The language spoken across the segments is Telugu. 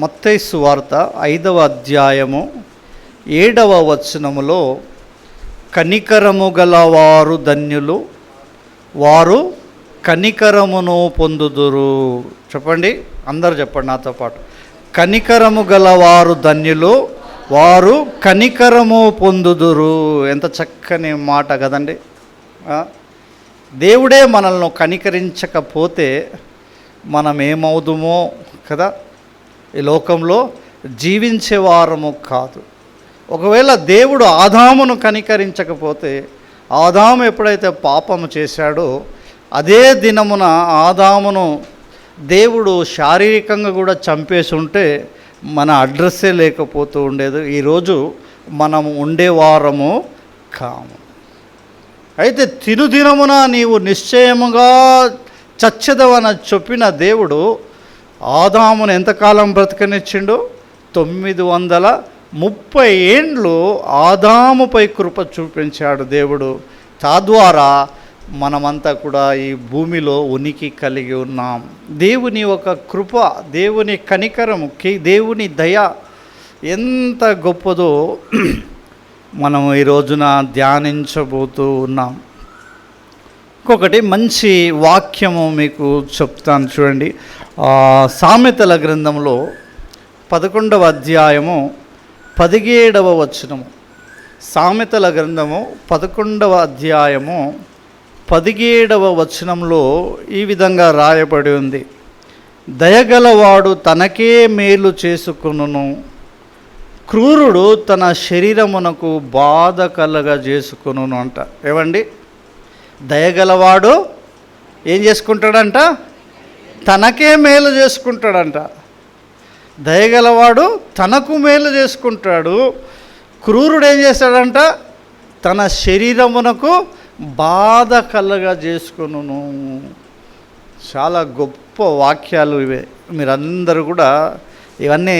మత్తయి సువార్త 5వ అధ్యాయము 7వ వచనములో కనికరము గలవారు ధన్యులు, వారు కనికరమును పొందుదురు. చెప్పండి, అందరు చెప్పండి నాతో పాటు. కనికరము గలవారు ధన్యులు, వారు కనికరము పొందుదురు. ఎంత చక్కని మాట కదండి. దేవుడే మనల్ని కనికరించకపోతే మనం ఏమవుదుమో కదా, ఈ లోకంలో జీవించేవారము కాదు. ఒకవేళ దేవుడు ఆదామును కనికరించకపోతే, ఆదాము ఎప్పుడైతే పాపము చేశాడో అదే దినమున ఆదామును దేవుడు శారీరకంగా కూడా చంపేసి ఉంటే మన అడ్రస్సే లేకపోతూ ఉండేది, ఈరోజు మనం ఉండేవారము కాము. అయితే తినుదినమున నీవు నిశ్చయముగా చచ్చెదవని చెప్పిన దేవుడు ఆదామును ఎంతకాలం బ్రతకనిచ్చిండు? 930 ఏండ్లు ఆదాముపై కృప చూపించాడు దేవుడు. తద్వారా మనమంతా కూడా ఈ భూమిలో ఉనికి కలిగి ఉన్నాం. దేవుని ఒక కృప, దేవుని కనికరము, దేవుని దయ ఎంత గొప్పదో మనం ఈ రోజున ధ్యానించబోతూ ఉన్నాం. ఇంకొకటి మంచి వాక్యము మీకు చెప్తాను చూడండి. సామెతల గ్రంథంలో 11వ అధ్యాయము 17వ వచనము. సామెతల గ్రంథము 11వ అధ్యాయము 17వ వచనంలో ఈ విధంగా రాయబడి ఉంది: దయగలవాడు తనకే మేలు చేసుకొనును, క్రూరుడు తన శరీరమునకు బాధ కలగజేసుకొనును అంట. ఏమండి, దయగలవాడు ఏం చేసుకుంటాడంట? తనకే మేలు చేసుకుంటాడంట. దయగలవాడు తనకు మేలు చేసుకుంటాడు, క్రూరుడు ఏం చేస్తాడంట? తన శరీరమునకు బాధ కలగజేసుకొనును. చాలా గొప్ప వాక్యాలు ఇవే. మీరందరూ కూడా ఇవన్నీ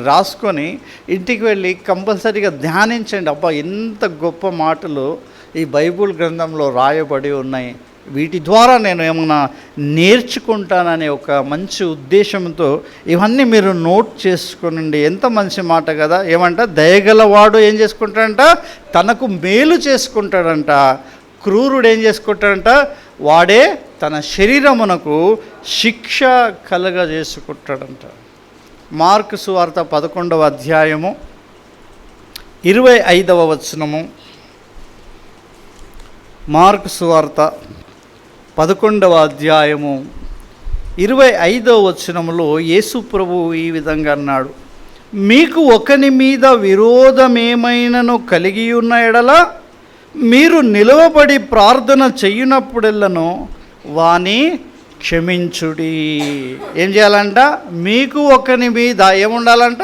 రాసుకొని ఇంటికి వెళ్ళి కంపల్సరీగా ధ్యానించండి. అబ్బా, ఎంత గొప్ప మాటలు ఈ బైబిల్ గ్రంథంలో రాయబడి ఉన్నాయి. వీటి ద్వారా నేను ఏమైనా నేర్చుకుంటాననే ఒక మంచి ఉద్దేశంతో ఇవన్నీ మీరు నోట్ చేసుకోనండి. ఎంత మంచి మాట కదా. ఏమంట? దయగలవాడు ఏం చేసుకుంటాడంట? తనకు మేలు చేసుకుంటాడంట. క్రూరుడు ఏం చేసుకుంటాడంట? వాడే తన శరీరమునకు శిక్ష కలగజేసుకుంటాడంట. మార్కు సువార్త 11వ అధ్యాయము 25వ వచనము. మార్కు సువార్త 11వ అధ్యాయము 25వ వచనములో యేసు ప్రభువు ఈ విధంగా అన్నాడు: మీకు ఒకని మీద విరోధమేమైనను కలిగి ఉన్న ఎడల మీరు నిలవబడి ప్రార్థన చెయ్యునప్పుడెల్లను వాని క్షమించుడి. ఏం చేయాలంట? మీకు ఒకని మీద ఏముండాలంట?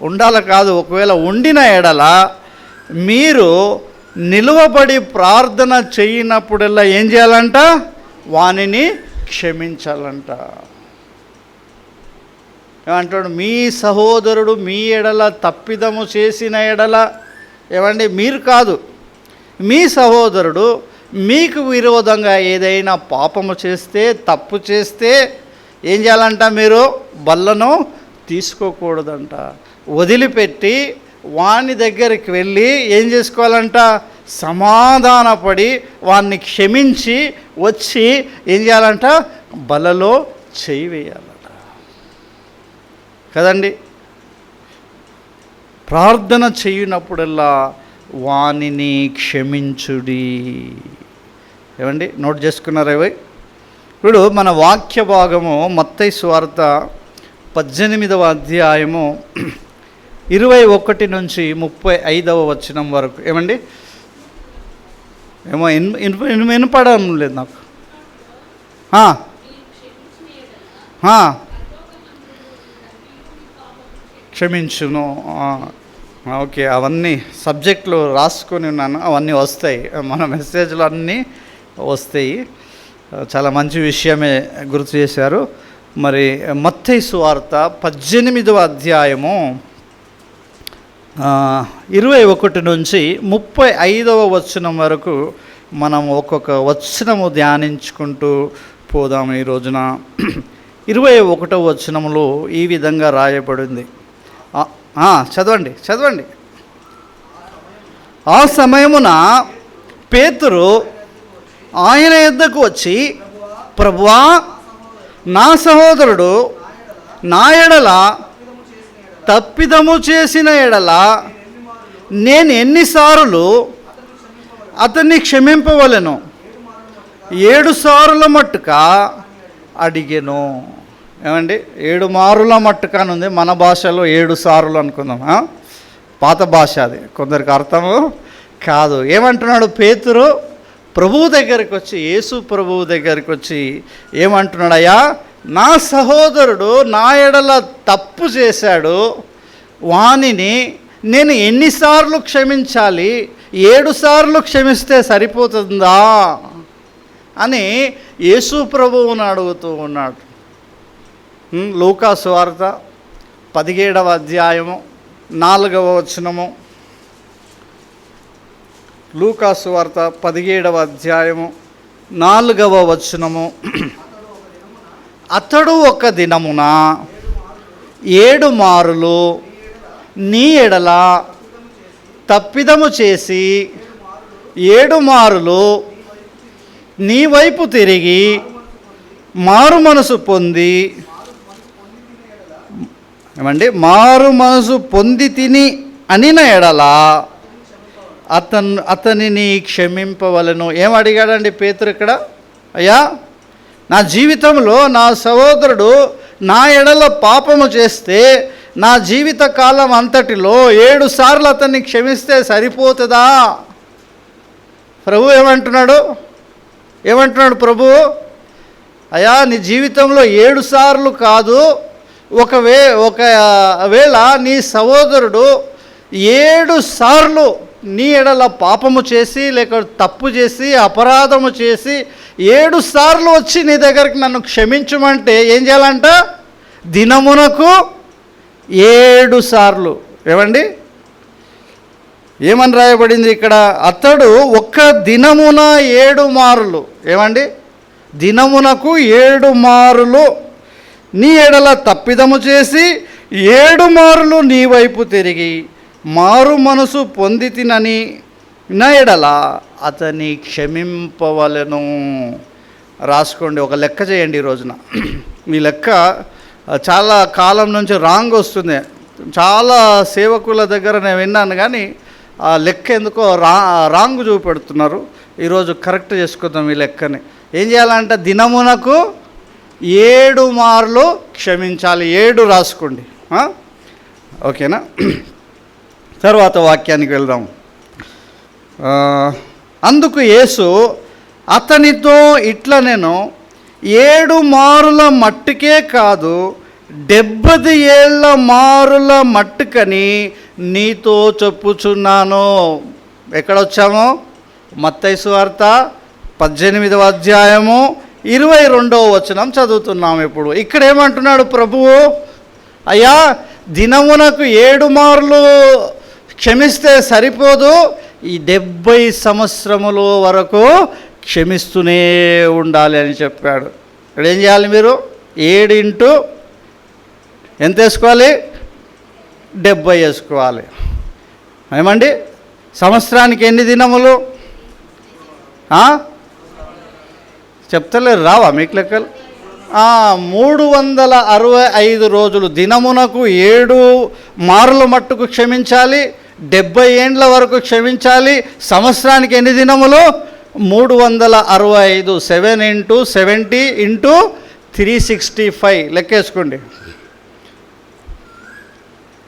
ఉండాల కాదు, ఒకవేళ ఉండిన ఎడల మీరు నిలువబడి ప్రార్థన చేయనప్పుడల్లా ఏం చేయాలంట? వానిని క్షమించాలంట. ఏమంటాడు? మీ సహోదరుడు మీ ఎడల తప్పిదము చేసిన ఎడల, ఏమండి, మీరు కాదు, మీ సహోదరుడు మీకు విరోధంగా ఏదైనా పాపము చేస్తే, తప్పు చేస్తే ఏం చేయాలంట? మీరు బల్లను తీసుకోకూడదంట. వదిలిపెట్టి వాని దగ్గరికి వెళ్ళి ఏం చేసుకోవాలంట? సమాధానపడి వాన్ని క్షమించి వచ్చి ఏం చేయాలంట? బలలో చేయి వేయాలట కదండి. ప్రార్థన చేయునప్పుడల్లా వానిని క్షమించుడి. ఏమండి, నోట్ చేసుకున్నారా? ఇప్పుడు మన వాక్య భాగము మత్తయి సువార్త 18వ అధ్యాయము 21 నుంచి 35వ వచనం వరకు. ఏమండి, ఏమో వినపడడం లేదు నాకు. క్షమించును. ఓకే, అవన్నీ సబ్జెక్టులు రాసుకొని ఉన్నాను, అవన్నీ వస్తాయి, మన మెసేజ్లు అన్నీ వస్తాయి. చాలా మంచి విషయమే గుర్తు చేశారు. మరి మత్తయి సువార్త 18వ అధ్యాయము 21 నుంచి 35వ వచనం వరకు మనం ఒక్కొక్క వచనము ధ్యానించుకుంటూ పోదాము ఈ రోజున. 21వ వచనంలో ఈ విధంగా రాయబడింది. చదవండి. ఆ సమయమున పేతురు ఆయన యొద్దకు వచ్చి, ప్రభువా, నా సహోదరుడు నా ఎడల తప్పిదము చేసిన ఎడల నేను ఎన్నిసార్లు అతన్ని క్షమింపవలెను? 7 సార్లు మట్టుక అడిగెను. ఏమండి, 7 మారుల మట్టుక అని ఉంది. మన భాషలో 7 సార్లు అనుకుందాం. పాత భాష అది, కొందరికి అర్థము కాదు. ఏమంటున్నాడు పేతురు? ప్రభువు దగ్గరికి వచ్చి, యేసు ప్రభువు దగ్గరికి వచ్చి ఏమంటున్నాడు? అయ్యా, నా సహోదరుడు నా ఎడల తప్పు చేశాడు, వానిని నేను ఎన్నిసార్లు క్షమించాలి? 7 సార్లు క్షమిస్తే సరిపోతుందా అని యేసు ప్రభువును అడుగుతూ ఉన్నాడు. లూకా సువార్త 17వ అధ్యాయము 4వ వచనము. లూకా సువార్త 17వ అధ్యాయము 4వ వచనము. అతడు ఒక దినమున 7 మారులు నీ ఎడల తప్పిదము చేసి 7 మారులు నీ వైపు తిరిగి మారు మనసు పొంది, మారు మనసు పొంది తిని అనిన ఎడల అతనిని క్షమింపవలను. ఏమడిగాడండి పేతురు ఇక్కడ? అయ్యా, నా జీవితంలో నా సహోదరుడు నా ఎడల పాపము చేస్తే నా జీవిత కాలం అంతటిలో 7 సార్లు అతన్ని క్షమిస్తే సరిపోతుందా? ప్రభు ఏమంటున్నాడు ప్రభు? అయ్యా, నీ జీవితంలో 7 సార్లు కాదు, ఒకవేళ నీ సహోదరుడు 7 సార్లు నీ ఎడల పాపము చేసి, లేక తప్పు చేసి, అపరాధము చేసి 7 సార్లు వచ్చి నీ దగ్గరికి నన్ను క్షమించమంటే ఏం చేయాలంట? దినమునకు 7 సార్లు. ఏమని రాయబడింది ఇక్కడ? అతడు ఒక్క దినమున 7 మారులు. దినమునకు 7 మారులు నీ ఎడల తప్పిదము చేసి 7 మారులు నీ వైపు తిరిగి మారు మనసు పొందితినని నా ఎడల అతని క్షమింపవలెను. రాసుకోండి, ఒక లెక్క చేయండి ఈ రోజున. మీ లెక్క చాలా కాలం నుంచి రాంగ్ వస్తుంది. చాలా సేవకుల దగ్గర నేను విన్నాను, కానీ ఆ లెక్క ఎందుకో రాంగ్ చూపెడుతున్నారు. ఈరోజు కరెక్ట్ చేసుకుందాం ఈ లెక్కని. ఏం చేయాలంటే దినమునకు 7 మార్లు క్షమించాలి. 7 రాసుకోండి, ఓకేనా? తర్వాత వాక్యానికి వెళ్దాం. అందుకు యేసు అతనితో ఇట్లా, నేను 7 మారుల మట్టుకే కాదు 70 ఏళ్ల మారుల మట్టుకని నీతో చెప్పుచున్నాను. ఎక్కడొచ్చాము? మత్తయి సువార్త 18వ అధ్యాయము 22వ వచనం చదువుతున్నాము. ఇప్పుడు ఇక్కడ ఏమంటున్నాడు ప్రభువు? అయ్యా, దినమునకు 7 మార్లు క్షమిస్తే సరిపోదు, ఈ 70 సంవత్సరముల వరకు క్షమిస్తూనే ఉండాలి అని చెప్పాడు. ఇక్కడ ఏం చేయాలి మీరు? 7 ఇంటూ ఎంత వేసుకోవాలి? 70 వేసుకోవాలి. ఏమండి, సంవత్సరానికి ఎన్ని దినములు? చెప్తలేరు, రావా మీకు లెక్కలు? 365 రోజులు. దినమునకు 7 మారుల మట్టుకు క్షమించాలి, 70 ఏండ్ల వరకు క్షమించాలి. సంవత్సరానికి ఎన్ని దినములు? 365. 7 × 70 × 365 లెక్కేసుకోండి.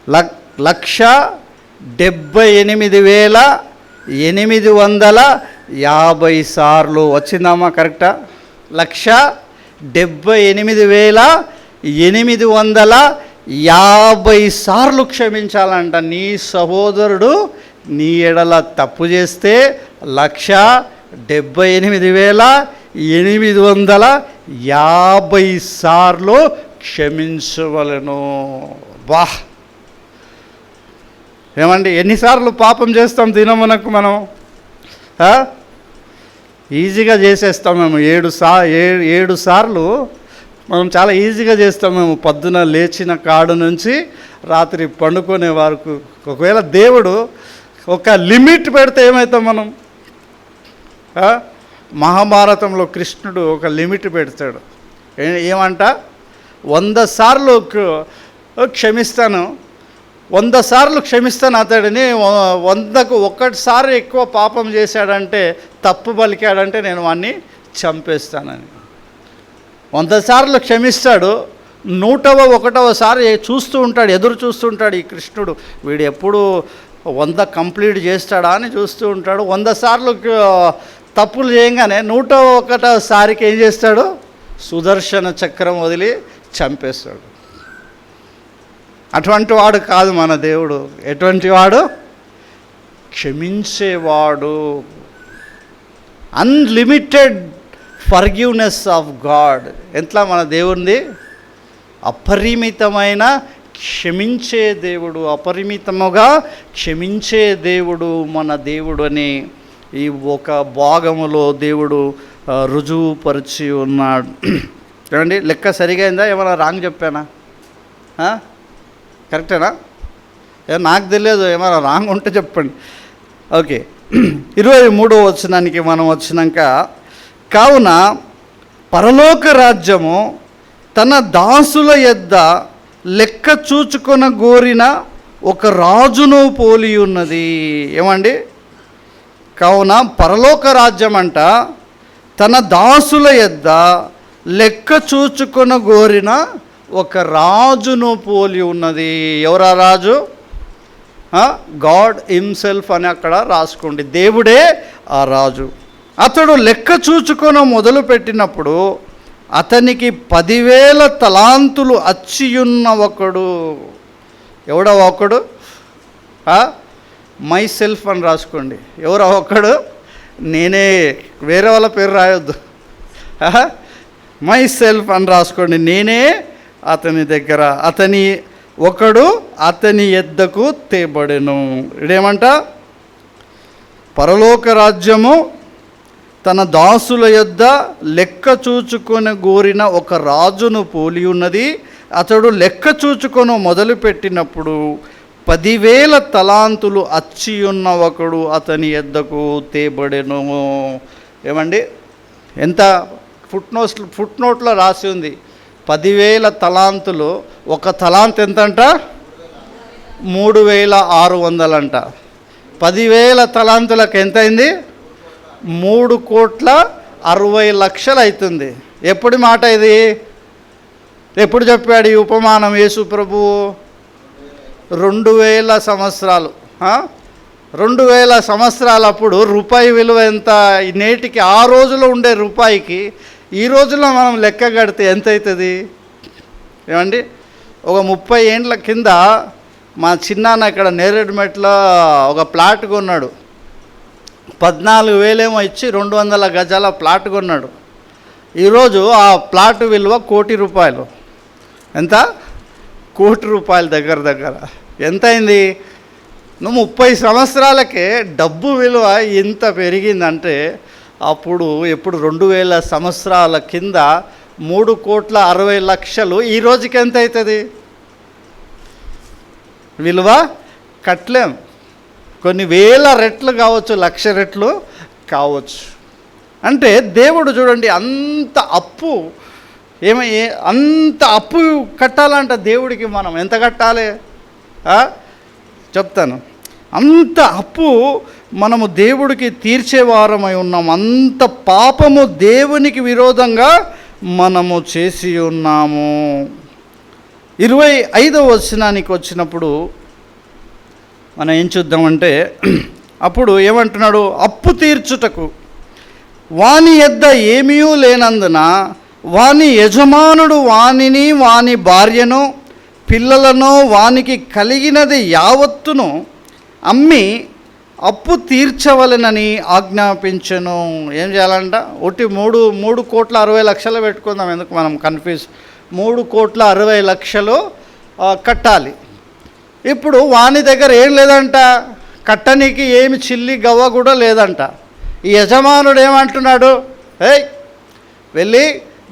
1,78,850 సార్లు. వచ్చిందమ్మా కరెక్టా? 1,78,850 సార్లు క్షమించాలంట. నీ సహోదరుడు నీ ఎడల తప్పు చేస్తే 1,78,850 సార్లు క్షమించవలను. వాహ్! ఏమండి, ఎన్నిసార్లు పాపం చేస్తాం దినమునకు మనం? ఈజీగా చేసేస్తాం మేము. 7 సార్లు మనం చాలా ఈజీగా చేస్తాం. మేము పొద్దున లేచిన కాడు నుంచి రాత్రి పండుకునే వరకు. ఒకవేళ దేవుడు ఒక లిమిట్ పెడితే ఏమవుతాం మనం? మహాభారతంలో కృష్ణుడు ఒక లిమిట్ పెడతాడు. ఏమంట? 100 సార్లు క్షమిస్తాను, 100 సార్లు క్షమిస్తాను అతడిని. 100కు 1 సారి ఎక్కువ పాపం చేశాడంటే, తప్పు పలికాడంటే నేను వాడిని చంపేస్తానని. 100 సార్లు క్షమిస్తాడు, 101వ సారి చూస్తూ ఉంటాడు, ఎదురు చూస్తూ ఉంటాడు ఈ కృష్ణుడు. వీడు ఎప్పుడు 100 కంప్లీట్ చేస్తాడా అని చూస్తూ ఉంటాడు. 100 సార్లు తప్పులు చేయగానే 101వ సారికి ఏం చేస్తాడు? సుదర్శన చక్రం వదిలి చంపేస్తాడు. అటువంటి వాడు కాదు మన దేవుడు. ఎటువంటి వాడు? క్షమించేవాడు. Unlimited forgiveness of God. ఎట్లా మన దేవునిది? అపరిమితమైన క్షమించే దేవుడు, అపరిమితముగా క్షమించే దేవుడు మన దేవుడు అని ఈ ఒక భాగములో దేవుడు రుజువుపరిచి ఉన్నాడు. చూడండి, లెక్క సరిగా అయిందా? ఏమైనా రాంగ్ చెప్పానా? కరెక్టేనా? నాకు తెలియదు, ఏమైనా రాంగ్ ఉంటే చెప్పండి. ఓకే, 23వ వచనానికి మనం వచ్చినాక, కావున పరలోక రాజ్యము తన దాసుల యొద్ద లెక్క చూచుకొన గోరిన ఒక రాజును పోలి ఉన్నది. ఏమండి? కావున పరలోక రాజ్యం అంట తన దాసుల యొద్ద లెక్క చూచుకొన గోరిన ఒక రాజును పోలి ఉన్నది. ఎవరా రాజు? గాడ్ హిమ్సెల్ఫ్ అని అక్కడ రాసుకోండి. దేవుడే ఆ రాజు. అతడు లెక్క చూచుకొని మొదలు పెట్టినప్పుడు అతనికి 10,000 తలాంతులు అచ్చియున్న ఒకడు. ఎవడో ఒకడు? మై సెల్ఫ్ అని రాసుకోండి. ఎవరో ఒకడు, నేనే, వేరే వాళ్ళ పేరు రాయొద్దు. మై సెల్ఫ్ అని రాసుకోండి. నేనే అతని దగ్గర, అతని ఒకడు అతని యొద్దకు తేబడెను. ఇదేమంట? పరలోక రాజ్యము తన దాసుల యొద్ద లెక్క చూచుకొని గోరిన ఒక రాజును పోలి ఉన్నది. అతడు లెక్క చూచుకొని మొదలుపెట్టినప్పుడు 10,000 తలాంతులు అచ్చియున్న ఒకడు అతని యొద్దకు తేబడెను. ఏమండి? ఎంత? ఫుట్ నోట్లో రాసి ఉంది 10,000 తలాంతులు. ఒక తలాంత్ ఎంతంట? 3,600 అంట. 10,000 తలాంతులకు ఎంత అయింది? 3,60,00,000 అవుతుంది. ఎప్పుడు మాట ఇది? ఎప్పుడు చెప్పాడు ఈ ఉపమానం యేసు ప్రభువు? 2000 సంవత్సరాలు. 2000 సంవత్సరాలప్పుడు రూపాయి విలువ ఎంత? నేటికి ఆ రోజులో ఉండే రూపాయికి ఈ రోజులో మనం లెక్క కడితే ఎంత అవుతుంది? ఏమండి? ఒక 30 ఏండ్ల కింద మా చిన్నాన్న ఇక్కడ నేరేడుమెట్లో ఒక ప్లాట్ కొన్నాడు. 14,000 ఇచ్చి 200 గజాల ప్లాట్ కొన్నాడు. ఈరోజు ఆ ప్లాట్ విలువ 1,00,00,000 రూపాయలు. ఎంత? 1,00,00,000 రూపాయలు దగ్గర. ఎంత అయింది? 30 సంవత్సరాలకే డబ్బు విలువ ఎంత పెరిగిందంటే, అప్పుడు ఎప్పుడు 2000 సంవత్సరాల కింద 3,60,00,000 ఈ రోజుకి ఎంత అవుతుంది విలువ? కట్టలేం. కొన్ని వేల రెట్లు కావచ్చు, 1,00,000 రెట్లు కావచ్చు. అంటే దేవుడు చూడండి, అంత అప్పు అంత అప్పు కట్టాలంట దేవుడికి. మనం ఎంత కట్టాలి చెప్తాను. అంత అప్పు మనము దేవుడికి తీర్చేవారమై ఉన్నాం. అంత పాపము దేవునికి విరోధంగా మనము చేసి ఉన్నాము. 25వ వచనానికి వచ్చినప్పుడు మనం ఏం చూద్దామంటే, అప్పుడు ఏమంటున్నాడు? అప్పు తీర్చుటకు వాని యొద్ద ఏమీ లేనందున వాని యజమానుడు వానిని, వాని భార్యను, పిల్లలను, వానికి కలిగినది యావత్తును అమ్మి అప్పు తీర్చవలెనని ఆజ్ఞాపించెను. ఏం చేయాలంట? 3,60,00,000 పెట్టుకుందాం, ఎందుకు మనం కన్ఫ్యూజ్. 3,60,00,000 కట్టాలి. ఇప్పుడు వాని దగ్గర ఏం లేదంట, కట్టనికి ఏమి చిల్లి గవ్వ కూడా లేదంట. ఈ యజమానుడు ఏమంటున్నాడు? వెళ్ళి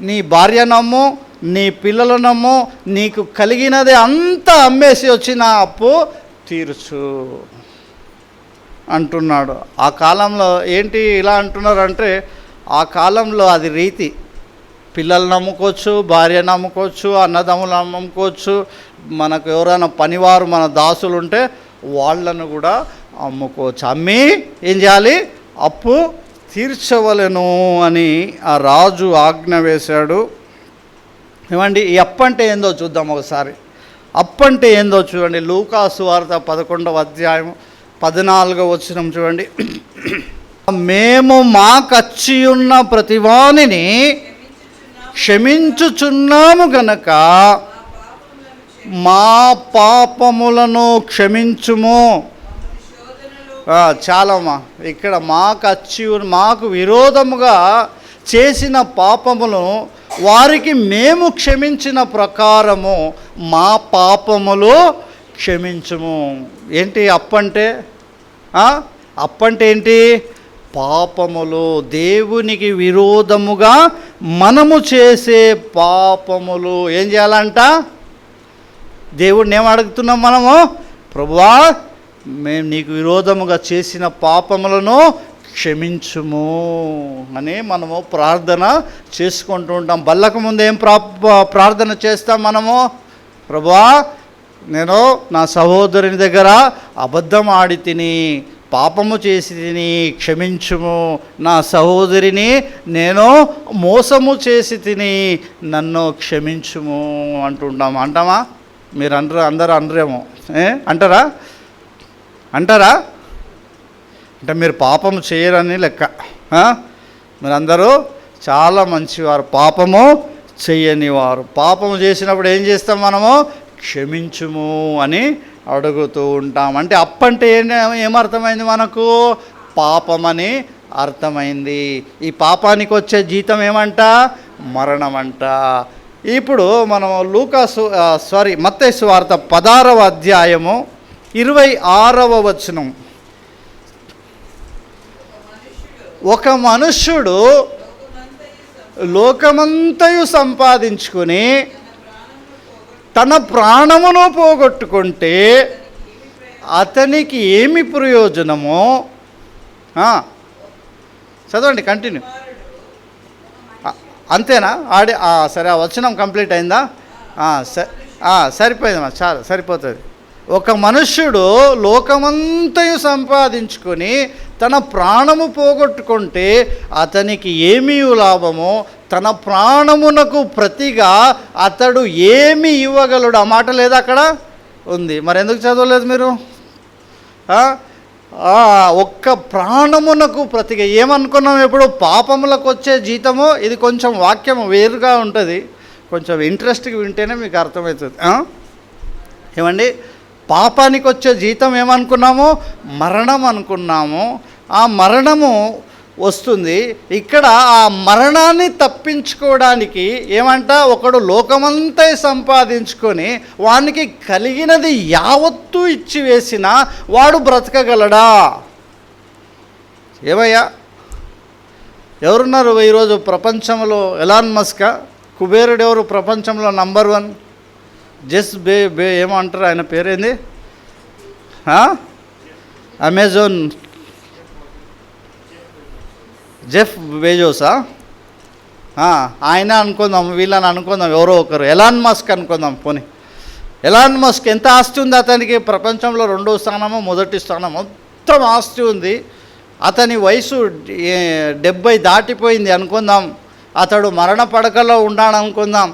నీ భార్యను అమ్ము, నీ పిల్లలనమ్మో నీకు కలిగినది అంతా అమ్మేసి వచ్చిన అప్పు తీర్చు అంటున్నాడు. ఆ కాలంలో ఏంటి ఇలా అంటున్నారంటే, ఆ కాలంలో అది రీతి. పిల్లలు నమ్ముకోవచ్చు, భార్య నమ్ముకోవచ్చు, అన్నదమ్ములు నమ్ముకోవచ్చు, మనకు ఎవరైనా పనివారు మన దాసులు ఉంటే వాళ్ళను కూడా అమ్ముకోవచ్చు. అమ్మి ఏం చేయాలి? అప్పు తీర్చవలెను అని ఆ రాజు ఆజ్ఞ వేశాడు. ఏమండి, ఈ అప్పు అంటే ఏందో చూద్దాం ఒకసారి. అప్పు అంటే ఏందో చూడండి. లూకాసు వార్త 11వ అధ్యాయం 14వ వచనం చూడండి. మేము మాకచ్చి ఉన్న ప్రతివానిని క్షమించుచున్నాము గనక మా పాపములను క్షమించుము. చాలమ్మా, ఇక్కడ మాకు విరోధముగా చేసిన పాపములను వారికి మేము క్షమించిన ప్రకారము మా పాపములు క్షమించుము. ఏంటి అప్పంటే? అప్పంటే ఏంటి? పాపములు, దేవునికి విరోధముగా మనము చేసే పాపములు ఏం చేయాలంట? దేవుడిని ఏం అడుగుతున్నాం మనము? ప్రభువా, మేము నీకు విరోధముగా చేసిన పాపములను క్షమించుము అని మనము ప్రార్థన చేసుకుంటూ ఉంటాం. బల్లకు ముందు ఏం ప్రార్థన చేస్తాం మనము? ప్రభువా, నేను నా సహోదరుని దగ్గర అబద్ధం ఆడి తిని, పాపము చేసి తిని, క్షమించుము. నా సహోదరిని నేను మోసము చేసి తిని, నన్ను క్షమించుము అంటుంటాము. అంటామా? మీరు అందరూ అనరేమో, అంటారా? అంటే మీరు పాపము చేయరని లెక్క. మీరందరూ చాలా మంచివారు, పాపము చెయ్యని వారు. పాపము చేసినప్పుడు ఏం చేస్తాం మనము? క్షమించుము అని అడుగుతూ ఉంటాం. అంటే అప్పంటే ఏమర్థమైంది మనకు? పాపమని అర్థమైంది. ఈ పాపానికి వచ్చే జీతం ఏమంట? మరణమంట. ఇప్పుడు మనం మత్తయి సువార్త 16వ అధ్యాయము 26వ వచనం. ఒక మనుష్యుడు లోకమంతయు సంపాదించుకొని తన ప్రాణమును పోగొట్టుకుంటే అతనికి ఏమి ప్రయోజనమో? చదవండి, కంటిన్యూ. అంతేనా? సరే, ఆ వచనం కంప్లీట్ అయిందా? సరిపోయిందమ్మా, చాలా సరిపోతుంది. ఒక మనుష్యుడు లోకమంతయు సంపాదించుకొని తన ప్రాణము పోగొట్టుకుంటే అతనికి ఏమీ లాభమో? తన ప్రాణమునకు ప్రతిగా అతడు ఏమి ఇవ్వగలడు? ఆ మాట లేదా అక్కడ ఉంది. మరి ఎందుకు చదవలేదు మీరు? ఒక్క ప్రాణమునకు ప్రతిగా ఏమనుకున్నాం? ఎప్పుడు పాపములకు వచ్చే జీతము. ఇది కొంచెం వాక్యం వేరుగా ఉంటుంది, కొంచెం ఇంట్రెస్ట్గా వింటేనే మీకు అర్థమవుతుంది. ఏమండి, పాపానికి వచ్చే జీతం ఏమనుకున్నాము? మరణం అనుకున్నాము. ఆ మరణము వస్తుంది. ఇక్కడ ఆ మరణాన్ని తప్పించుకోవడానికి ఏమంట? ఒకడు లోకమంతా సంపాదించుకొని వానికి కలిగినది యావత్తూ ఇచ్చి వేసినా వాడు బ్రతకగలడా? ఏమయ్యా, ఎవరున్నారు ఈరోజు ప్రపంచంలో? ఎలాన్ మస్క్, కుబేరుడు ఎవరు ప్రపంచంలో నంబర్ 1? ఏమో అంటారు, ఆయన పేరేంది? అమెజాన్ జెఫ్ బెజోసా? ఆయన అనుకుందాం, వీళ్ళని అనుకుందాం, ఎవరో ఒకరు. ఎలాన్ మస్క్ అనుకుందాం. పోనీ ఎలాన్ మస్క్ ఎంత ఆస్తి ఉంది అతనికి? ప్రపంచంలో 2వ స్థానమో 1వ స్థానమో మొత్తం ఆస్తి ఉంది. అతని వయసు 70 దాటిపోయింది అనుకుందాం. అతడు మరణ పడకలో ఉన్నాడు అనుకుందాం.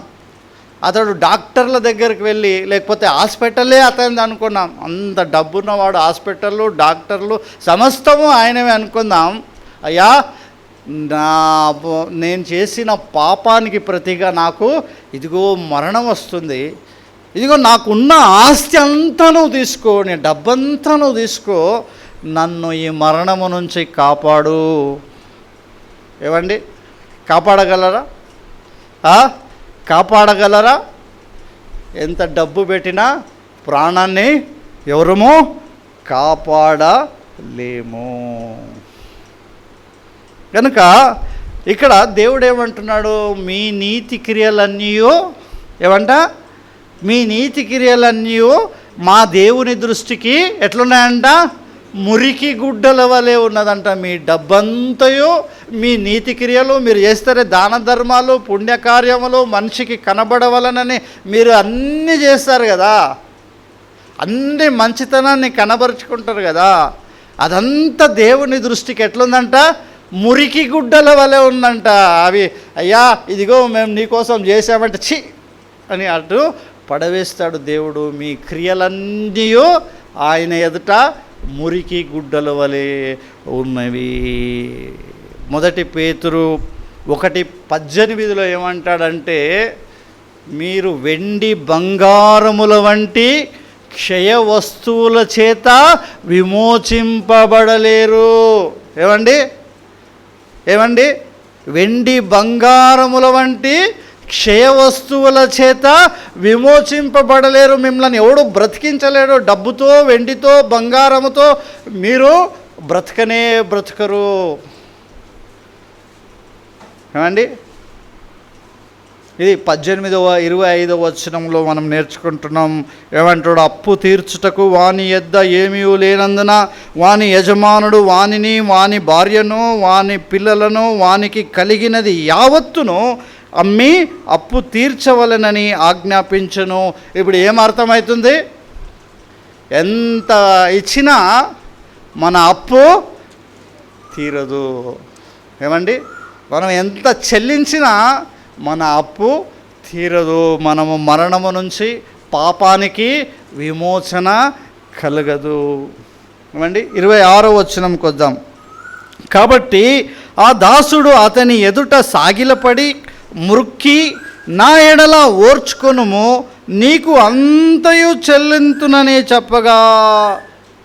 అతడు డాక్టర్ల దగ్గరికి వెళ్ళి, లేకపోతే హాస్పిటల్లే అతనిది అనుకున్నాం. అంత డబ్బున్నవాడు, హాస్పిటళ్ళు, డాక్టర్లు సమస్తము ఆయనవే అనుకుందాం. అయ్యా, నేను చేసిన పాపానికి ప్రతిగా నాకు ఇదిగో మరణం వస్తుంది, ఇదిగో నాకున్న ఆస్తి అంతా నువ్వు తీసుకో, నీ డబ్బంతా నువ్వు తీసుకో, నన్ను ఈ మరణము నుంచి కాపాడు. ఏమండి, కాపాడగలరా? కాపాడగలరా? ఎంత డబ్బు పెట్టినా ప్రాణాన్ని ఎవరము కాపాడలేము. కనుక ఇక్కడ దేవుడు ఏమంటున్నాడు? మీ నీతి క్రియలన్నీ ఏమంట? మీ నీతి క్రియలన్నీ మా దేవుని దృష్టికి ఎట్లున్నాయంట? మురికి గుడ్డల వలె ఉన్నదంట. మీ డబ్బంతయు, మీ నీతి క్రియలు, మీరు చేస్తారే దాన ధర్మాలు, పుణ్యకార్యములు, మనిషికి కనబడవలనని మీరు అన్నీ చేస్తారు కదా, అన్ని మంచితనాన్ని కనబరుచుకుంటారు కదా, అదంతా దేవుని దృష్టికి ఎట్లుందంట? మురికి గుడ్డల వలె ఉందంట. అవి అయ్యా ఇదిగో మేము నీకోసం చేసామంటే ఛీ అని అటు పడవేస్తాడు దేవుడు. మీ క్రియలన్నీ ఆయన ఎదుట మురికి గుడ్డల వలె ఉన్నవి. 1 పేతురు 1:18 ఏమంటాడంటే, మీరు వెండి బంగారముల వంటి క్షయ వస్తువుల చేత విమోచింపబడలేరు. ఏమండి? వెండి బంగారముల వంటి క్షయ వస్తువుల చేత విమోచింపబడలేరు. మిమ్మల్ని ఎవడు బ్రతికించలేడు. డబ్బుతో, వెండితో, బంగారముతో మీరు బ్రతకరు. ఏమండి? ఇది 18-25 వచనంలో మనం నేర్చుకుంటున్నాం. ఏమంటాడు? అప్పు తీర్చుటకు వాని యొద్ద ఏమీ లేనందున వాని యజమానుడు వానిని, వాని భార్యను, వాని పిల్లలను, వానికి కలిగినది యావత్తును అమ్మి అప్పు తీర్చవలెనని ఆజ్ఞాపించను. ఇప్పుడు ఏమర్థమవుతుంది? ఎంత ఇచ్చినా మన అప్పు తీరదు. ఏమండి? మనం ఎంత చెల్లించినా మన అప్పు తీరదు. మనము మరణము నుంచి, పాపానికి విమోచన కలగదు. ఏమండి? 26వ వచనంకి వద్దాం. కాబట్టి ఆ దాసుడు అతని ఎదుట సాగిలపడి మురుక్కి, నా ఎడల ఓర్చుకొనుము, నీకు అంతయు చెల్లింతునని చెప్పగా.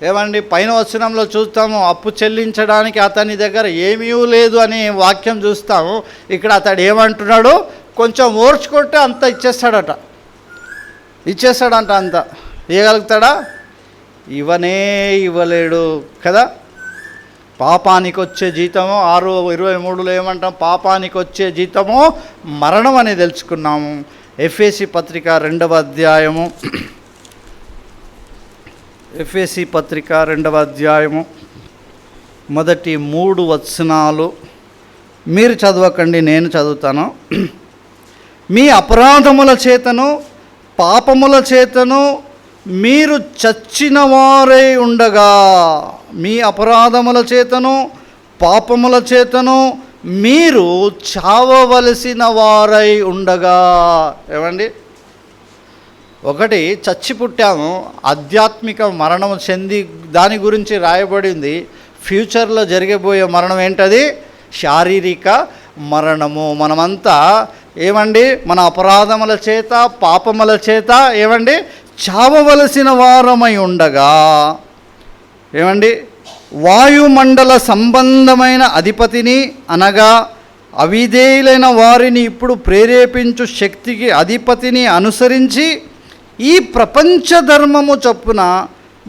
ఏమండి? పైన వచనంలో చూస్తాము అప్పు చెల్లించడానికి అతని దగ్గర ఏమీ లేదు అని వాక్యం చూస్తాము. ఇక్కడ అతడు ఏమంటున్నాడు? కొంచెం ఓర్చుకుంటే అంత ఇచ్చేస్తాడంట. అంత ఇవ్వగలుగుతాడా? ఇవ్వలేడు కదా. పాపానికి వచ్చే జీతము 6:23 ఏమంటాం? పాపానికి వచ్చే జీతము మరణం అని తెలుసుకున్నాము. ఎఫెసీ పత్రిక 2వ అధ్యాయము, మొదటి 3 వచనాలు మీరు చదవకండి, నేను చదువుతాను. మీ అపరాధముల చేతను పాపముల చేతను మీరు చచ్చిన వారై ఉండగా, మీ అపరాధముల చేతను పాపముల చేతను మీరు చావవలసిన వారై ఉండగా. ఏమండి? ఒకటి చచ్చి పుట్టాము, ఆధ్యాత్మిక మరణం చెంది దాని గురించి రాయబడింది. ఫ్యూచర్లో జరగబోయే మరణం ఏంటది? శారీరక మరణము. మనమంతా ఏమండి? మన అపరాధముల చేత పాపముల చేత ఏమండి? చావవలసిన వారమై ఉండగా. ఏమండి? వాయుమండల సంబంధమైన అధిపతిని అనగా అవిధేయులైన వారిని ఇప్పుడు ప్రేరేపించు శక్తికి అధిపతిని అనుసరించి ఈ ప్రపంచ ధర్మము చొప్పున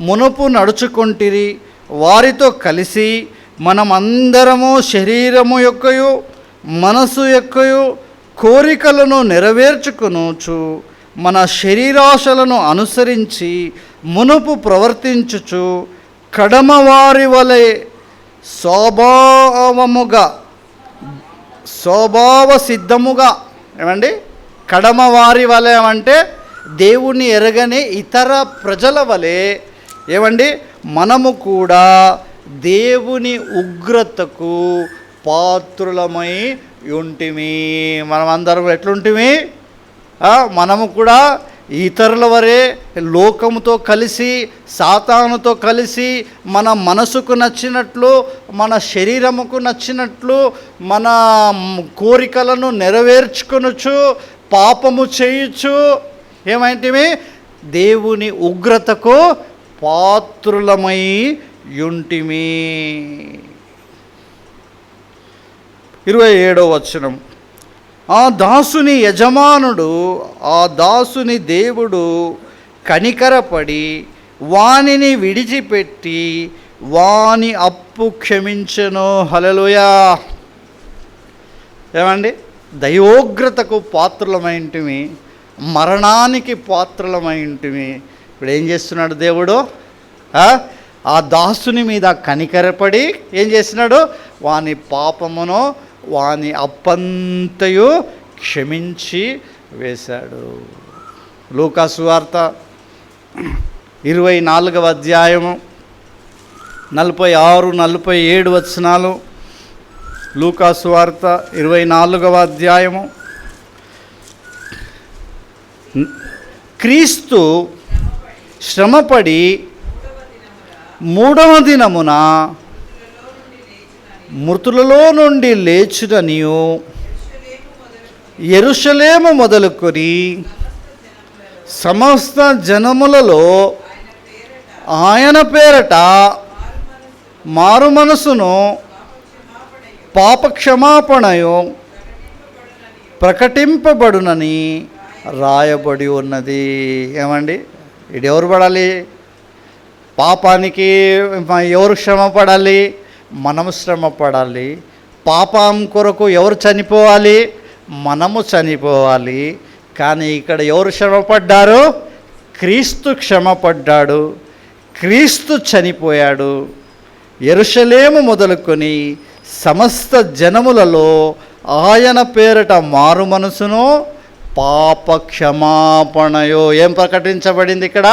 మునుపు నడుచుకొంటిరి. వారితో కలిసి మనమందరము శరీరము యొక్కయు మనసు యొక్కయు కోరికలను నెరవేర్చుకొనుచు మన శరీరాశలను అనుసరించి మునుపు ప్రవర్తించుచు కడమవారి వలె స్వభావ సిద్ధముగా. ఏమండి? కడమవారి వలె అంటే దేవుణ్ణి ఎరగని ఇతర ప్రజల వలె ఏమండి? మనము కూడా దేవుని ఉగ్రతకు పాత్రులమై ఉంటిమి. మనమందరం ఎట్లుంటిమి? మనము కూడా ఇతరుల వరే లోకముతో కలిసి, సాతానుతో కలిసి, మన మనసుకు నచ్చినట్లు, మన శరీరముకు నచ్చినట్లు, మన కోరికలను నెరవేర్చుకొనుచు పాపము చేయొచ్చు. ఏమైంటిమి? దేవుని ఉగ్రతకు పాత్రులమై యుంటిమి. 27వ వచనం. ఆ దాసుని యజమానుడు, ఆ దాసుని దేవుడు కనికరపడి వానిని విడిచిపెట్టి వాని అప్పు క్షమించెను. హల్లెలూయా. ఏమండి? దైవోగ్రతకు పాత్రులమైంటిమి. మరణానికి పాత్రలమై ఉంటిమి. ఇప్పుడు ఏం చేస్తున్నాడు దేవుడు? ఆ దాసుని మీద కనికరపడి ఏం చేసినాడు? వాని పాపమును వాని అప్పంతయు క్షమించి వేశాడు. లూకా సువార్త 24వ అధ్యాయము 46, 47 వచనాలు. లూకా సువార్త 24వ అధ్యాయము. క్రీస్తు శ్రమపడి 3వ దినమున మృతులలో నుండి లేచుననియు యెరూషలేము మొదలుకొని సమస్త జనములలో ఆయన పేరట మారు మనసును పాపక్షమాపణయు ప్రకటింపబడునని రాయబడి ఉన్నది. ఏమండి, ఇది ఎవరు పడాలి? పాపానికి ఎవరు శ్రమ పడాలి? మనము శ్రమ పడాలి. పాపం కొరకు ఎవరు చనిపోవాలి? మనము చనిపోవాలి. కానీ ఇక్కడ ఎవరు శ్రమపడ్డారు? క్రీస్తు శ్రమపడ్డాడు, క్రీస్తు చనిపోయాడు. యెరూషలేము మొదలుకొని సమస్త జనములలో ఆయన పేరట మారు మనసును పాప క్షమాపణయో ఏం ప్రకటించబడింది? ఇక్కడ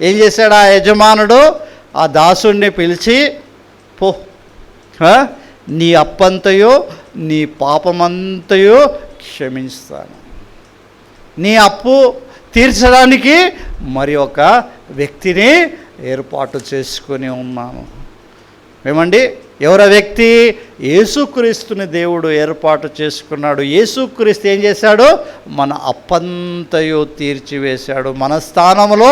ఏం చేశాడు ఆ యజమానుడు? ఆ దాసుడిని పిలిచి, పో, నీ అప్పంతయో నీ పాపమంతయో క్షమిస్తాను, నీ అప్పు తీర్చడానికి మరి ఒక వ్యక్తిని ఏర్పాటు చేసుకొని ఉన్నాను. ఏమండి, ఎవర వ్యక్తి? యేసుక్రీస్తుని దేవుడు ఏర్పాటు చేసుకున్నాడు. యేసుక్రీస్తు ఏం చేశాడు? మన అప్పంతయు తీర్చివేశాడు. మన స్థానంలో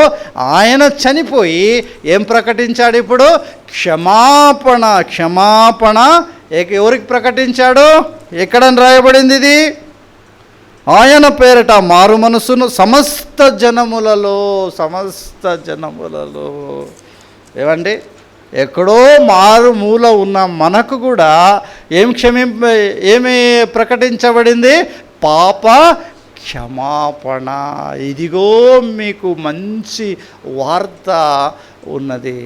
ఆయన చనిపోయి ఏం ప్రకటించాడు? ఇప్పుడు క్షమాపణ. క్షమాపణ ఎవరికి ప్రకటించాడు? ఎక్కడని రాయబడింది ఇది? ఆయన పేరట మారు మనసును సమస్త జనములలో. సమస్త జనములలో. ఏమండి, ఎక్కడో మారుమూల ఉన్న మనకు కూడా ఏమి ప్రకటించబడింది? పాప క్షమాపణ. ఇదిగో మీకు మంచి వార్త ఉన్నది.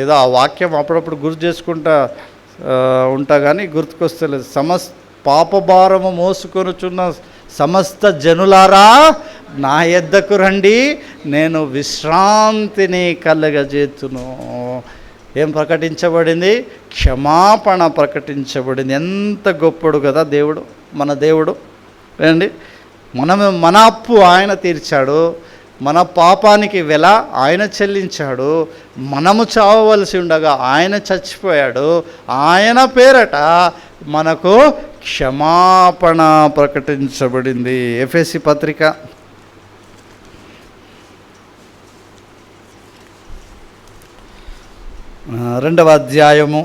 ఏదో ఆ వాక్యం అప్పుడప్పుడు గుర్తు చేసుకుంటా ఉంటా కానీ గుర్తుకొస్తలేదు. పాపభారము మోసుకొనుచున్న సమస్త జనులారా నా యొద్దకు రండి, నేను విశ్రాంతిని కలగజేతును. ఏం ప్రకటించబడింది? క్షమాపణ ప్రకటించబడింది. ఎంత గొప్పడు కదా దేవుడు, మన దేవుడు. ఏండి, మన అప్పు ఆయన తీర్చాడు, మన పాపానికి వెల ఆయన చెల్లించాడు, మనము చావవలసి ఉండగా ఆయన చచ్చిపోయాడు. ఆయన పేరట మనకు క్షమాపణ ప్రకటించబడింది. ఎఫెసీ పత్రిక 2వ అధ్యాయము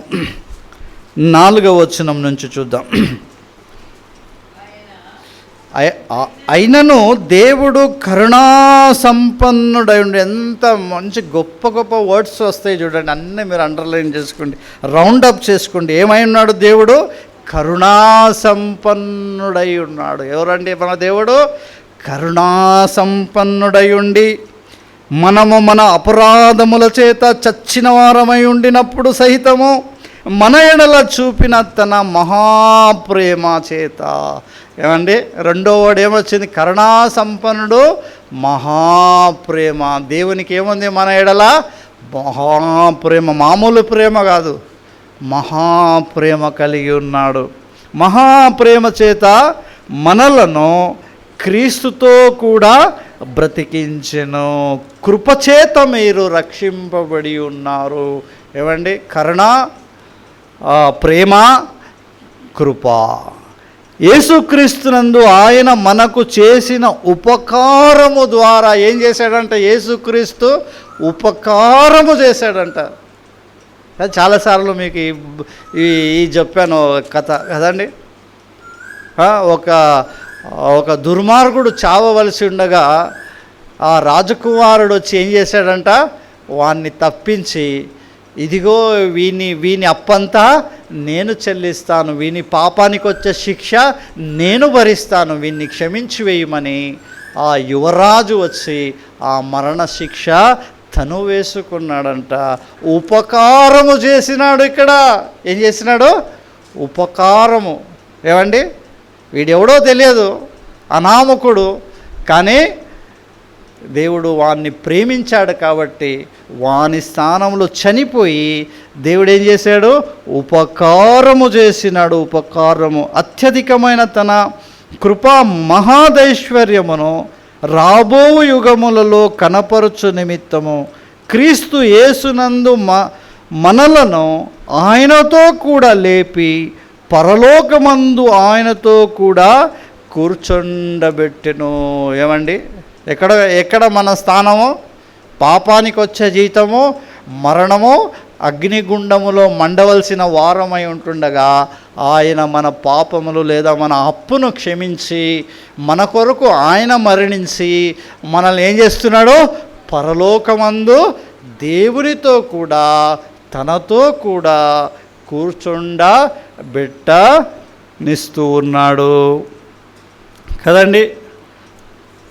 4వ వచనం నుంచి చూద్దాం. అయినను దేవుడు కరుణా సంపన్నుడై ఉండి, ఎంత మంచి గొప్ప గొప్ప వర్డ్స్ వస్తాయి చూడండి, అన్నీ మీరు అండర్లైన్ చేసుకోండి, రౌండప్ చేసుకోండి. ఏమై ఉన్నాడు దేవుడు? కరుణా సంపన్నుడై ఉన్నాడు. ఎవరండి మన దేవుడు? కరుణా సంపన్నుడై ఉండి మనము మన అపరాధముల చేత చచ్చిన వారమై ఉండినప్పుడు సహితము మన ఎడల చూపిన తన మహాప్రేమ చేత. ఏమండి, రెండో వాడు ఏమొచ్చింది? కరుణా సంపన్నుడు, మహాప్రేమ. దేవునికి ఏముంది మన ఎడల? మహాప్రేమ. మామూలు ప్రేమ కాదు, మహాప్రేమ కలిగి ఉన్నాడు. మహాప్రేమ చేత మనలను క్రీస్తుతో కూడా బ్రతికించెను, కృపచేత మీరు రక్షింపబడి ఉన్నారు. ఏమండి, కరుణ, ప్రేమ, కృప. యేసుక్రీస్తునందు ఆయన మనకు చేసిన ఉపకారము ద్వారా ఏం చేశాడంట? యేసుక్రీస్తు ఉపకారము చేశాడంట. చాలాసార్లు మీకు ఈ చెప్పాను కథ కదండి. ఒక దుర్మార్గుడు చావవలసి ఉండగా ఆ రాజకుమారుడు వచ్చి ఏం చేశాడంట? వాణ్ణి తప్పించి, ఇదిగో వీని అప్పంతా నేను చెల్లిస్తాను, వీని పాపానికి వచ్చే శిక్ష నేను భరిస్తాను, వీన్ని క్షమించి వేయమని ఆ యువరాజు వచ్చి ఆ మరణ శిక్ష తను వేసుకున్నాడంట. ఉపకారము చేసినాడు. ఇక్కడ ఏం చేసినాడు? ఉపకారము. ఏమండి, వీడెవడో తెలియదు, అనామకుడు, కానీ దేవుడు వాణ్ణి ప్రేమించాడు కాబట్టి వాని స్థానంలో చనిపోయి దేవుడు ఏం చేశాడు? ఉపకారము చేసినాడు. ఉపకారము అత్యధికమైన తన కృపా మహాదైశ్వర్యమును రాబో యుగములలో కనపరచు నిమిత్తము క్రీస్తు యేసునందు మనలను ఆయనతో కూడా లేపి పరలోకమందు ఆయనతో కూడా కూర్చుండబెట్టెను. ఏమండి, ఎక్కడ మన స్థానము? పాపానికి వచ్చే జీతము మరణము, అగ్నిగుండములో మండవలసిన వారమై ఉంటుండగా ఆయన మన పాపములు లేదా మన అప్పును క్షమించి మన కొరకు ఆయన మరణించి మనల్ని ఏం చేస్తున్నాడు? పరలోకమందు దేవునితో కూడా తనతో కూడా కూర్చుండబెట్టనిస్తూ ఉన్నాడు కదండి.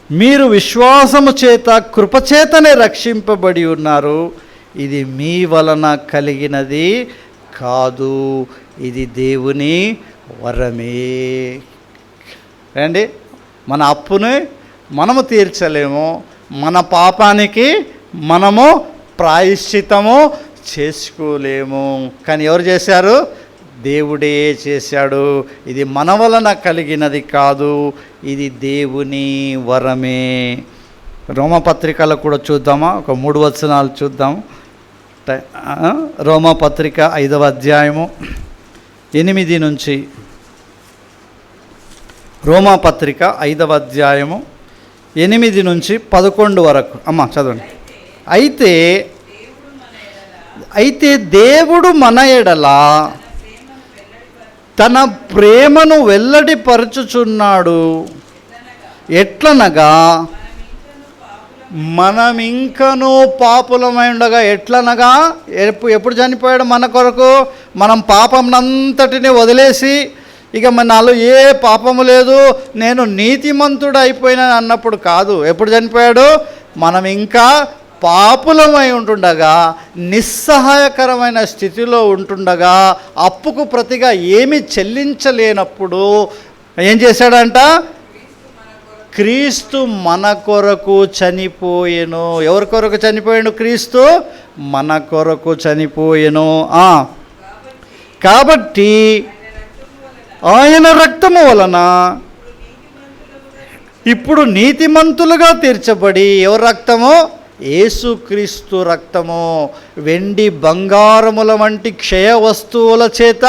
మీరు విశ్వాసము చేత కృపచేతనే రక్షింపబడి ఉన్నారు. ఇది మీ వలన కలిగినది కాదు, ఇది దేవుని వరమే. అండి, మన అప్పుని మనము తీర్చలేము, మన పాపానికి మనము ప్రాయశ్చిత్తము చేసుకోలేము, కానీ ఎవరు చేశారు? దేవుడే చేశాడు. ఇది మన వలన కలిగినది కాదు, ఇది దేవుని వరమే. రోమపత్రికలో కూడా చూద్దామా? ఒక 3 వచనాలు చూద్దాం. రోమపత్రిక 5వ అధ్యాయము 8 నుంచి, రోమపత్రిక 5వ అధ్యాయము 8 నుంచి 11 వరకు. అమ్మ చదవండి. అయితే దేవుడు మన ఎడల తన ప్రేమను వెల్లడిపరచుచున్నాడు. ఎట్లనగా మనమింకనూ పాపులమై ఉండగా. ఎట్లనగా ఎప్పుడు చనిపోయాడు మన కొరకు? మనం పాపంనంతటిని వదిలేసి ఇక నాలో ఏ పాపము లేదు, నేను నీతిమంతుడు అయిపోయినా అన్నప్పుడు కాదు. ఎప్పుడు చనిపోయాడు? మనం ఇంకా పాపులమై ఉంటుండగా, నిస్సహాయకరమైన స్థితిలో ఉంటుండగా, అప్పుకు ప్రతిగా ఏమి చెల్లించలేనప్పుడు ఏం చేశాడంట? క్రీస్తు మన కొరకు చనిపోయెను. ఎవరి కొరకు చనిపోయాడు? క్రీస్తు మన కొరకు చనిపోయెను. కాబట్టి ఆయన రక్తము వలన ఇప్పుడు నీతిమంతులుగా తీర్చబడి. ఎవరి రక్తము? యేసుక్రీస్తు రక్తము. వెండి బంగారముల వంటి క్షయ వస్తువుల చేత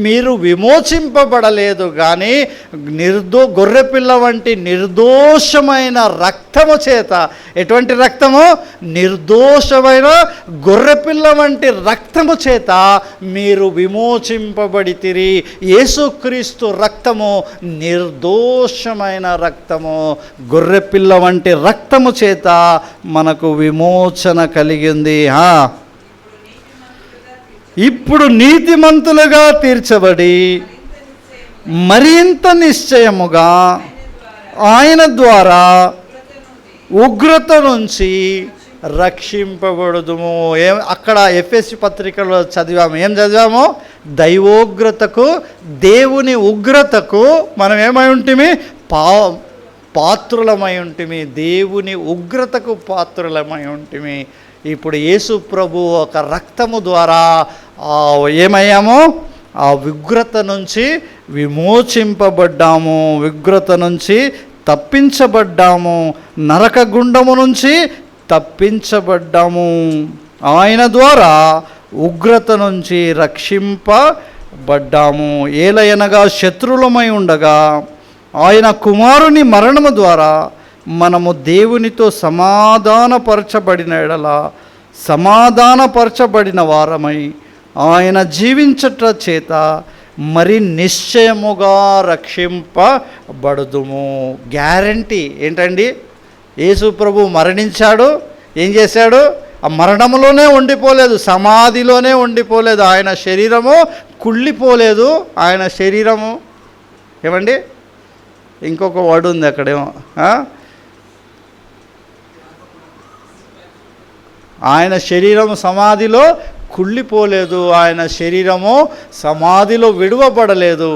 మీరు విమోచింపబడలేదు, కానీ గొర్రెపిల్ల వంటి నిర్దోషమైన రక్తము చేత. ఎటువంటి రక్తము? నిర్దోషమైన గొర్రెపిల్ల వంటి రక్తము చేత మీరు విమోచింపబడితిరి. యేసుక్రీస్తు రక్తము నిర్దోషమైన రక్తము. గొర్రెపిల్ల వంటి రక్తము చేత మనకు విమోచన కలిగింది. ఇప్పుడు నీతిమంతులుగా తీర్చబడి మరింత నిశ్చయముగా ఆయన ద్వారా ఉగ్రత నుంచి రక్షింపబడుదుము. అక్కడ ఎఫెసీ పత్రికలో చదివాము. ఏం చదివాము? దైవోగ్రతకు, దేవుని ఉగ్రతకు మనం ఏమై ఉంటిమి? పాత్రులమై ఉంటిమి. దేవుని ఉగ్రతకు పాత్రులమై ఉంటిమి. ఇప్పుడు యేసు ప్రభు ఒక రక్తము ద్వారా ఏమయ్యాము? ఆ ఉగ్రత నుంచి విమోచింపబడ్డాము, ఉగ్రత నుంచి తప్పించబడ్డాము, నరక గుండము నుంచి తప్పించబడ్డాము. ఆయన ద్వారా ఉగ్రత నుంచి రక్షింపబడ్డాము. ఏలయనగా శత్రువులమై ఉండగా ఆయన కుమారుని మరణము ద్వారా మనము దేవునితో సమాధానపరచబడిన ఎడల సమాధానపరచబడిన వారమై ఆయన జీవించట చేత మరి నిశ్చయముగా రక్షింపబడుదుము. గ్యారంటీ ఏంటండి? యేసు ప్రభు మరణించాడు. ఏం చేశాడు? ఆ మరణములోనే ఉండిపోలేదు, సమాధిలోనే ఉండిపోలేదు. ఆయన శరీరము కుళ్ళిపోలేదు ఆయన శరీరము. ఏమండి, ఇంకొక వర్డ్ ఉంది అక్కడేమో, ఆయన శరీరము సమాధిలో కుళ్ళిపోలేదు, ఆయన శరీరము సమాధిలో విడువబడలేదు,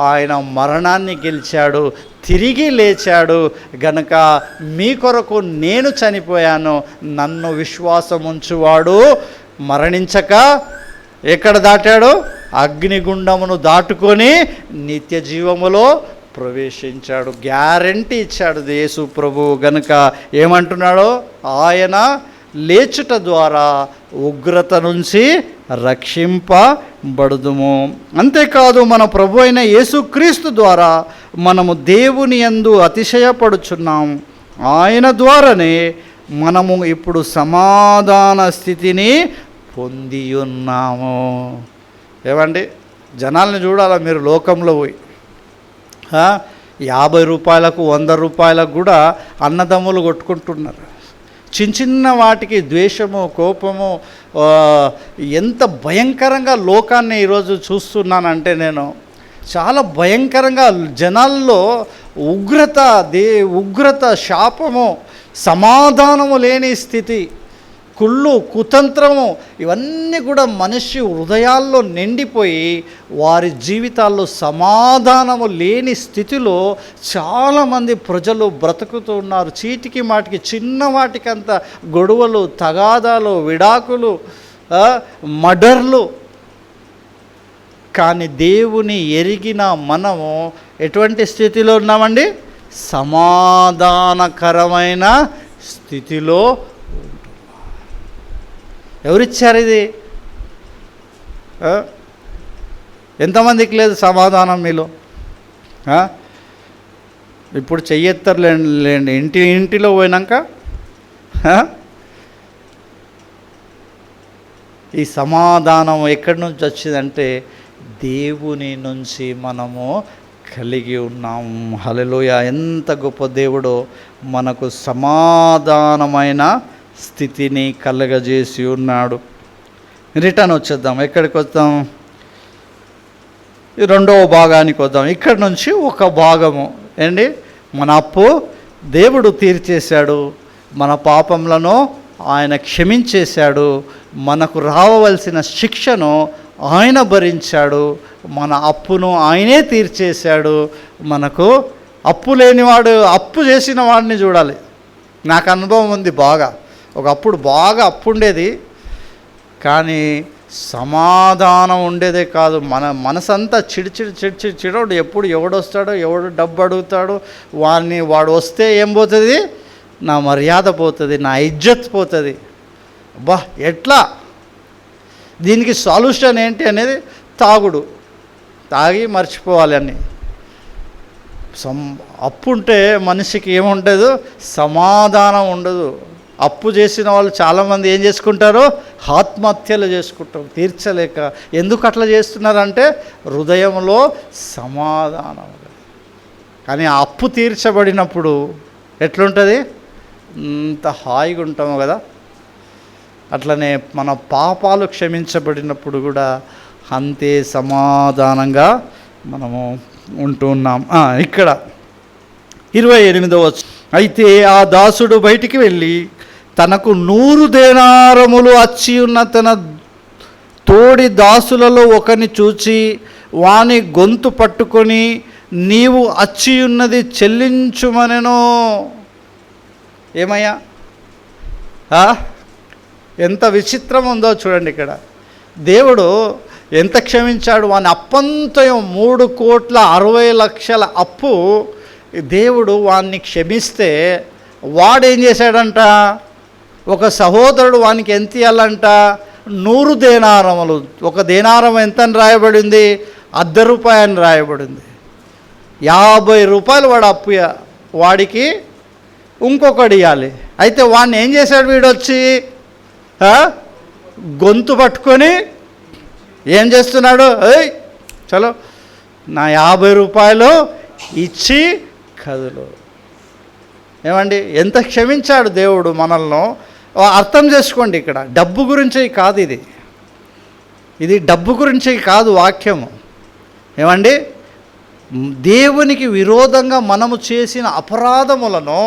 ఆయన మరణాన్ని గెలిచాడు, తిరిగి లేచాడు గనుక మీ కొరకు నేను చనిపోయాను. నన్ను విశ్వాసం ఉంచువాడు మరణించక ఎక్కడ దాటాడు? అగ్నిగుండమును దాటుకొని నిత్య జీవములో ప్రవేశించాడు. గ్యారంటీ ఇచ్చాడు యేసు ప్రభువు. గనుక ఏమంటున్నాడో, ఆయన లేచుట ద్వారా ఉగ్రత నుంచి రక్షింపబడుదుము. అంతేకాదు మన ప్రభు అయిన యేసుక్రీస్తు ద్వారా మనము దేవుని యందు అతిశయపడుచున్నాం. ఆయన ద్వారానే మనము ఇప్పుడు సమాధాన స్థితిని పొంది ఉన్నాము. ఏమండి, జనాల్ని చూడాలా మీరు లోకంలో పోయి. 50 రూపాయలకు 100 రూపాయలకు కూడా అన్నదమ్ములు కొట్టుకుంటున్నారు. చిన్న చిన్న వాటికి ద్వేషము, కోపము, ఎంత భయంకరంగా లోకాన్ని ఈరోజు చూస్తున్నానంటే నేను చాలా భయంకరంగా జనాల్లో ఉగ్రత, శాపము, సమాధానము లేని స్థితి, కుళ్ళు, కుతంత్రము, ఇవన్నీ కూడా మనిషి హృదయాల్లో నిండిపోయి వారి జీవితాల్లో సమాధానము లేని స్థితిలో చాలామంది ప్రజలు బ్రతుకుతూ ఉన్నారు. చీటికి మాటికి చిన్న వాటికంత గొడవలు, తగాదాలు, విడాకులు, మర్డర్లు. కానీ దేవుని ఎరిగిన మనము ఎటువంటి స్థితిలో ఉన్నామండి? సమాధానకరమైన స్థితిలో. ఎవరిచ్చారు ఇది? ఎంతమందికి లేదు సమాధానం మీలో? ఇప్పుడు చెయ్యెత్తర్లేండి ఇంటిలో పోయినాక. ఈ సమాధానం ఎక్కడి నుంచి వచ్చిందంటే దేవుని నుంచి మనము కలిగి ఉన్నాము. హల్లెలూయా! ఎంత గొప్ప దేవుడో మనకు సమాధానమైన స్థితిని కలగజేసి ఉన్నాడు. రిటర్న్ వచ్చేద్దాం. ఎక్కడికి వద్దాం? రెండవ భాగానికి వద్దాం. ఇక్కడి నుంచి ఒక భాగము ఏంటి? మన అప్పు దేవుడు తీర్చేశాడు, మన పాపములను ఆయన క్షమించేశాడు, మనకు రావలసిన శిక్షను ఆయన భరించాడు, మన అప్పును ఆయనే తీర్చేశాడు. మనకు అప్పు లేనివాడు, అప్పు చేసిన వాడిని చూడాలి. నాకు అనుభవం ఉంది బాగా. ఒకప్పుడు బాగా అప్పు ఉండేది, కానీ సమాధానం ఉండేదే కాదు. మన మనసంతా చిడోడు. ఎప్పుడు ఎవడొస్తాడో, ఎవడు డబ్బు అడుగుతాడో, వాడు వస్తే ఏం పోతుంది? నా మర్యాద పోతుంది, నా ఇజ్జత్ పోతుంది. అబ్బా ఎట్లా? దీనికి సొల్యూషన్ ఏంటి అనేది తాగుడు. తాగి మర్చిపోవాలి అన్నీ. అప్పు ఉంటే మనిషికి ఏముండదు? సమాధానం ఉండదు. అప్పు చేసిన వాళ్ళు చాలామంది ఏం చేసుకుంటారు? ఆత్మహత్యలు చేసుకుంటారు తీర్చలేక. ఎందుకు అట్లా చేస్తున్నారంటే హృదయంలో సమాధానం. కానీ ఆ అప్పు తీర్చబడినప్పుడు ఎట్లుంటుంది? అంత హాయిగా ఉంటాము కదా. అట్లనే మన పాపాలు క్షమించబడినప్పుడు కూడా అంతే సమాధానంగా మనము ఉంటున్నాం. ఇక్కడ 28వ అయితే ఆ దాసుడు బయటికి వెళ్ళి తనకు 100 దేనారములు అచ్చి ఉన్న తన తోడి దాసులలో ఒకని చూచి వాని గొంతు పట్టుకొని నీవు అచ్చి ఉన్నది చెల్లించుమనెను. ఏమయ్యా, ఎంత విచిత్రం ఉందో చూడండి. ఇక్కడ దేవుడు ఎంత క్షమించాడు. వాని అప్పంతయం 3,60,00,000 అప్పు దేవుడు వాన్ని క్షమిస్తే వాడేం చేశాడంట? ఒక సహోదరుడు వానికి ఎంత ఇవ్వాలంట? 100 దేనారములు. ఒక దేనారం ఎంత అని రాయబడింది? ₹1 అని రాయబడింది. 50 రూపాయలు వాడు అప్పు, వాడికి ఇంకొకటి ఇవ్వాలి. అయితే వాడిని ఏం చేశాడు? వీడొచ్చి గొంతు పట్టుకొని ఏం చేస్తున్నాడు? చలో నా 50 రూపాయలు ఇచ్చి కదులు. ఏమండి, ఎంత క్షమించాడు దేవుడు మనల్ని. అర్థం చేసుకోండి, ఇక్కడ డబ్బు గురించి కాదు ఇది. ఇది డబ్బు గురించి కాదు వాక్యము. ఏమండి, దేవునికి విరోధంగా మనము చేసిన అపరాధములను,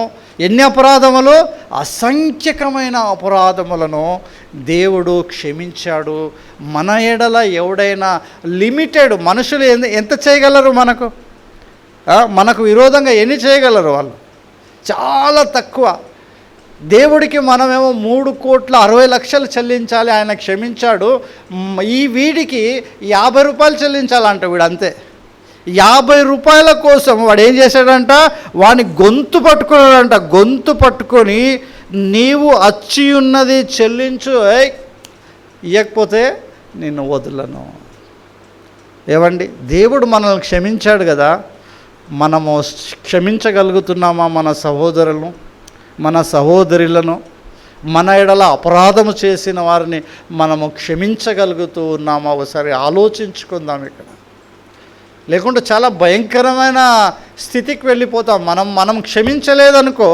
ఎన్ని అపరాధములు, అసంఖ్యకమైన అపరాధములను దేవుడు క్షమించాడు. మన ఎడల ఎవడైనా లిమిటెడ్, మనుషులు ఎంత చేయగలరు, మనకు విరోధంగా ఎన్ని చేయగలరు? వాళ్ళు చాలా తక్కువ. దేవుడికి మనమేమో 3,60,00,000 చెల్లించాలి, ఆయన క్షమించాడు. ఈ వీడికి 50 రూపాయలు చెల్లించాలంట. వీడు అంతే, 50 రూపాయల కోసం వాడు ఏం చేశాడంట, వాని గొంతు పట్టుకున్నాడంట. గొంతు పట్టుకొని, నీవు అచ్చి ఉన్నది చెల్లించు, ఇవ్వకపోతే నిన్ను వదలను. ఏమండి, దేవుడు మనల్ని క్షమించాడు కదా, మనము క్షమించగలుగుతున్నామా మన సహోదరులను, మన సహోదరులను? మన ఎడల అపరాధము చేసిన వారిని మనము క్షమించగలుగుతూ ఉన్నామా? ఒకసారి ఆలోచించుకుందాం ఇక్కడ. లేకుంటే చాలా భయంకరమైన స్థితికి వెళ్ళిపోతాం. మనం క్షమించలేదనుకో,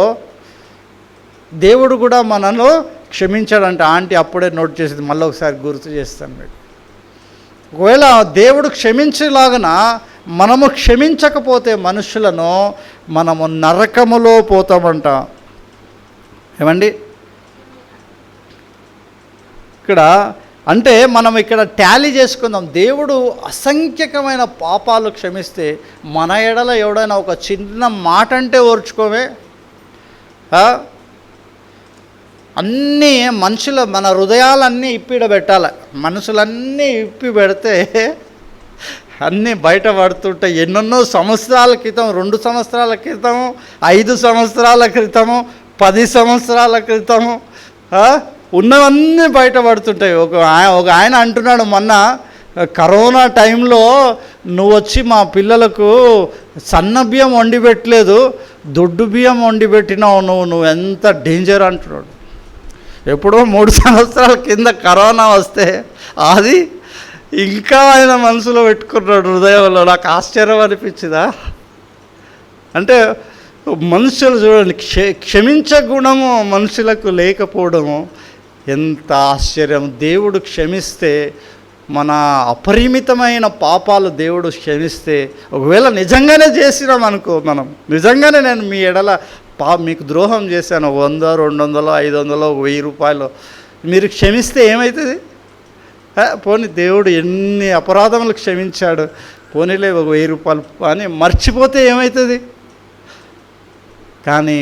దేవుడు కూడా మనలో క్షమించాడంట. ఆంటీ అప్పుడే నోట్ చేసేది, మళ్ళీ ఒకసారి గుర్తు చేస్తాను మీకు. ఒకవేళ దేవుడు క్షమించేలాగన మనము క్షమించకపోతే మనుషులను, మనము నరకములో పోతామంట. ఏమండి, ఇక్కడ అంటే మనం ఇక్కడ టాలీ చేసుకుందాం. దేవుడు అసంఖ్యకమైన పాపాలు క్షమిస్తే, మన ఎడల ఎవడైనా ఒక చిన్న మాట అంటే ఓర్చుకోవే? అన్నీ మన హృదయాలన్నీ ఇప్పిడబెట్టాలి. మనసులన్నీ ఇప్పి పెడితే అన్నీ బయట పడుతుంటాయి. ఎన్నెన్నో సంవత్సరాల క్రితం, 2 సంవత్సరాల క్రితము, 5 సంవత్సరాల క్రితము, 10 సంవత్సరాల క్రితము ఉన్నవన్నీ బయటపడుతుంటాయి. ఒక ఆయన అంటున్నాడు, మొన్న కరోనా టైంలో నువ్వు వచ్చి మా పిల్లలకు సన్న బియ్యం వండి పెట్టలేదు, దొడ్డు బియ్యం వండి పెట్టినావు, నువ్వు ఎంత డేంజర్ అంటున్నాడు. ఎప్పుడో 3 సంవత్సరాల కింద కరోనా వస్తే అది ఇంకా ఆయన మనసులో పెట్టుకున్నాడు, హృదయంలో. నాకు ఆశ్చర్యం అనిపించిందా? అంటే మనుషులు చూడండి, క్షమించే గుణము మనుషులకు లేకపోవడము ఎంత ఆశ్చర్యం. దేవుడు క్షమిస్తే, మన అపరిమితమైన పాపాలు దేవుడు క్షమిస్తే, ఒకవేళ నిజంగానే చేసినాం అనుకో, మనం నిజంగానే నేను మీ ఎడల మీకు ద్రోహం చేశాను, 100, 200, 500, 1000 రూపాయలు మీరు క్షమిస్తే ఏమవుతుంది? పోనీ దేవుడు ఎన్ని అపరాధములు క్షమించాడు, పోనీలే 1000 రూపాయలు అని మర్చిపోతే ఏమవుతుంది? కానీ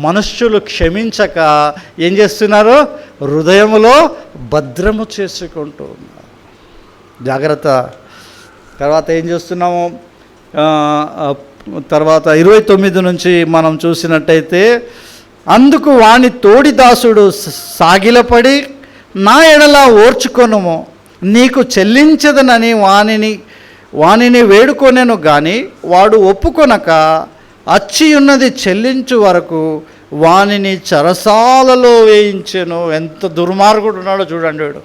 మనుష్యులు క్షమించక ఏం చేస్తున్నారు? హృదయములో భద్రము చేసుకుంటూ ఉన్నారు. జాగ్రత్త. తర్వాత ఏం చేస్తున్నాము? తర్వాత 29 నుంచి మనం చూసినట్టయితే, అందుకు వాని తోడి దాసుడు సాగిలపడి, నా ఎడల ఓర్చుకొనుము, నీకు చెల్లించదనని వానిని వేడుకొనెను. కానీ వాడు ఒప్పుకొనక అచ్చి ఉన్నది చెల్లించు వరకు వానిని చెరసాలలో వేయించెను. ఎంత దుర్మార్గుడు ఉన్నాడో చూడండి వీడు.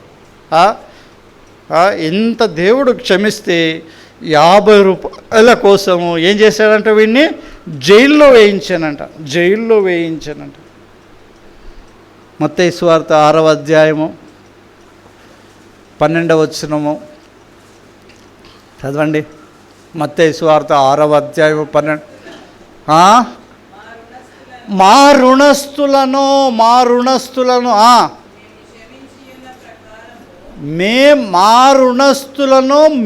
ఎంత దేవుడు క్షమిస్తే 50 రూపాయల కోసము ఏం చేశాడంట? వీడిని జైల్లో వేయించానంట. మత్తయి సువార్త 6వ అధ్యాయము 12వ వచనము చదవండి. మత్తయి సువార్త 6వ అధ్యాయము 12. మా రుణస్థులను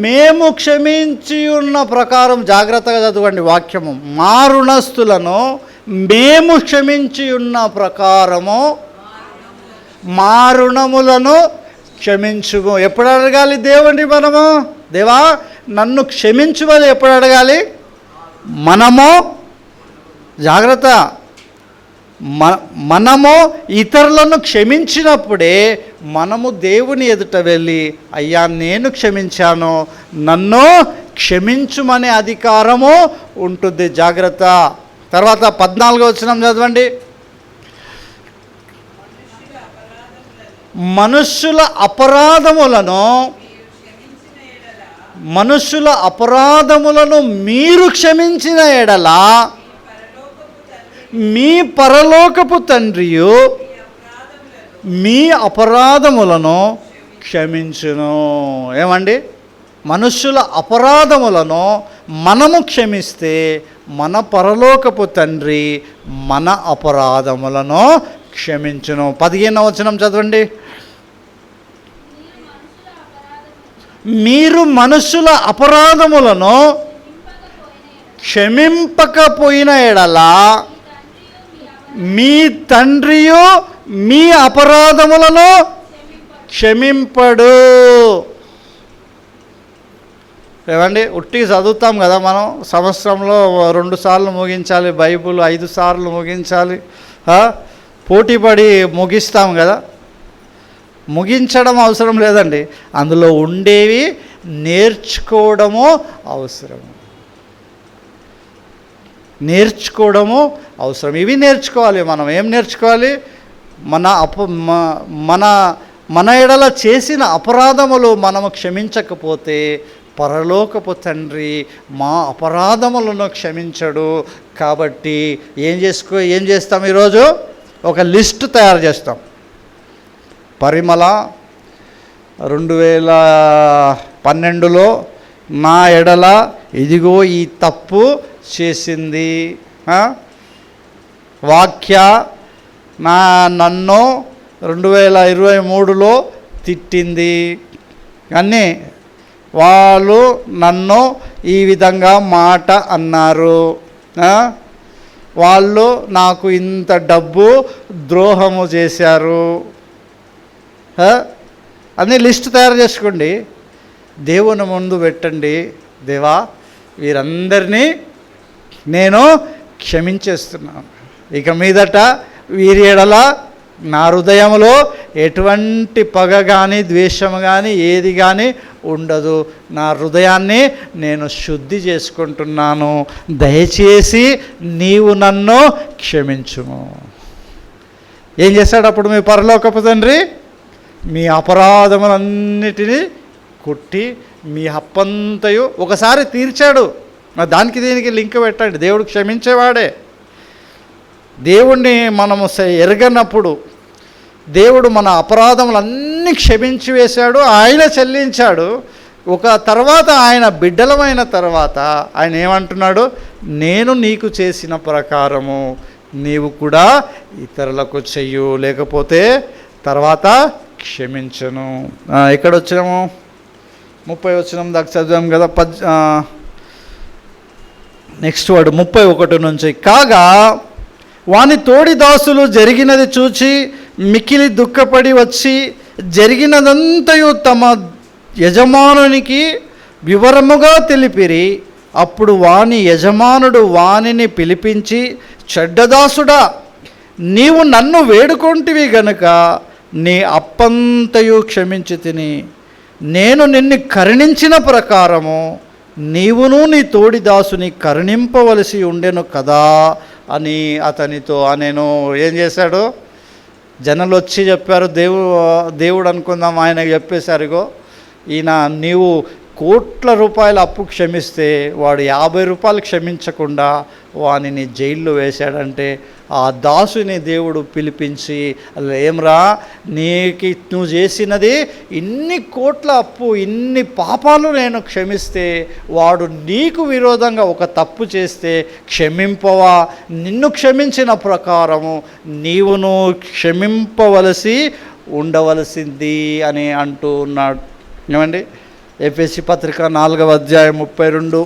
మేము క్షమించి ఉన్న ప్రకారం, జాగ్రత్తగా చదవండి వాక్యము. మా రుణస్థులను మేము క్షమించి ఉన్న ప్రకారము మా రుణములను క్షమించుము. ఎప్పుడు అడగాలి దేవుని మనము? దేవా నన్ను క్షమించుమని ఎప్పుడు అడగాలి? మనము, జాగ్రత్త, మనము ఇతరులను క్షమించినప్పుడే మనము దేవుని ఎదుట వెళ్ళి, అయ్యా నేను క్షమించాను, నన్ను క్షమించుమనే అధికారము ఉంటుంది. జాగ్రత్త. తర్వాత 14వ వచనం చదవండి. మనుష్యుల అపరాధములను మీరు క్షమించిన ఎడల మీ పరలోకపు తండ్రియు మీ అపరాధములను క్షమించును. ఏమండి? మనుష్యుల అపరాధములను మనము క్షమిస్తే మన పరలోకపు తండ్రి మన అపరాధములను క్షమించును. 15వ వచనం చదవండి. మీరు మనుష్యుల అపరాధములను క్షమింపకపోయిన ఎడల మీ తండ్రియు మీ అపరాధములను క్షమింపడు. ఏమండి? ఉట్టి చదువుతాం కదా మనం, సంవత్సరంలో 2 సార్లు ముగించాలి బైబుల్, 5 సార్లు ముగించాలి, పోటీపడి ముగిస్తాం కదా. ముగించడం అవసరం లేదండి, అందులో ఉండేవి నేర్చుకోవడము అవసరము. నేర్చుకోవడము అవసరం. ఇవి నేర్చుకోవాలి. మనం ఏం నేర్చుకోవాలి? మన ఎడల చేసిన అపరాధములు మనము క్షమించకపోతే పరలోకపు తండ్రి మా అపరాధములను క్షమించడు. కాబట్టి ఏం చేస్తాం? ఈరోజు ఒక లిస్ట్ తయారు చేస్తాం. పరిమళ 2012లో నా ఎడల ఇదిగో ఈ తప్పు చేసింది. వాక్య నన్ను 2023లో తిట్టింది. అన్నీ వాళ్ళు నన్ను ఈ విధంగా మాట అన్నారు, వాళ్ళు నాకు ఇంత డబ్బు ద్రోహము చేశారు అన్నీ లిస్ట్ తయారు చేసుకోండి. దేవుని ముందు పెట్టండి. దేవా, వీరందరినీ నేను క్షమించేస్తున్నాను. ఇక మీదట వీరి ఎడల నా హృదయంలో ఎటువంటి పగ కానీ ద్వేషం కానీ ఏది కానీ ఉండదు. నా హృదయాన్ని నేను శుద్ధి చేసుకుంటున్నాను. దయచేసి నీవు నన్ను క్షమించుము. ఏం చేశాడు అప్పుడు మీ పరలోకపు తండ్రి? మీ అపరాధములన్నిటినీ కొట్టి మీ అప్పంతయు ఒకసారి తీర్చాడు. దానికి దీనికి లింక్ పెట్టండి. దేవుడు క్షమించేవాడే. దేవుణ్ణి మనము ఎరగనప్పుడు దేవుడు మన అపరాధములన్నీ క్షమించి వేశాడు, ఆయన చెల్లించాడు. తర్వాత ఆయన బిడ్డలమైన తర్వాత ఆయన ఏమంటున్నాడు? నేను నీకు చేసిన ప్రకారము నీవు కూడా ఇతరులకు చెయ్యు, లేకపోతే తర్వాత క్షమించను. ఎక్కడ వచ్చినాము? 30 వచనం దాకా చదివాం కదా. నెక్స్ట్ వర్డ్ 31 నుంచి. కాగా వాని తోడి దాసులు జరిగినది చూచి మిక్కిలి దుఃఖపడి వచ్చి జరిగినదంతయు తమ యజమానునికి వివరముగా తెలిపిరి. అప్పుడు వాని యజమానుడు వానిని పిలిపించి, చెడ్డదాసుడా, నీవు నన్ను వేడుకొంటివి గనుక నీ అప్పంతయు క్షమించి తిని, నేను నిన్ను కరుణించిన ప్రకారము నీవును నీ తోడి దాసుని కరుణింపవలసి ఉండెను కదా అని అతనితో అనేను. ఏం చేశాడు? జనాలు వచ్చి చెప్పారు, దేవుడు అనుకుందాం, ఆయనకు చెప్పేసరిగో ఈయన నీవు కోట్ల రూపాయల అప్పు క్షమిస్తే వాడు 50 రూపాయలు క్షమించకుండా వానిని జైల్లో వేశాడంటే ఆ దాసుని దేవుడు పిలిపించి, ఏమ్రా, నువ్వు చేసినది ఇన్ని కోట్ల అప్పు, ఇన్ని పాపాలు నేను క్షమిస్తే వాడు నీకు విరోధంగా ఒక తప్పు చేస్తే క్షమింపవా? నిన్ను క్షమించిన ప్రకారము నీవును క్షమింపవలసి ఉండవలసింది అని అంటూ ఉన్నాడు. ఏమండి? ఎఫెసీ పత్రిక 4వ అధ్యాయం 32,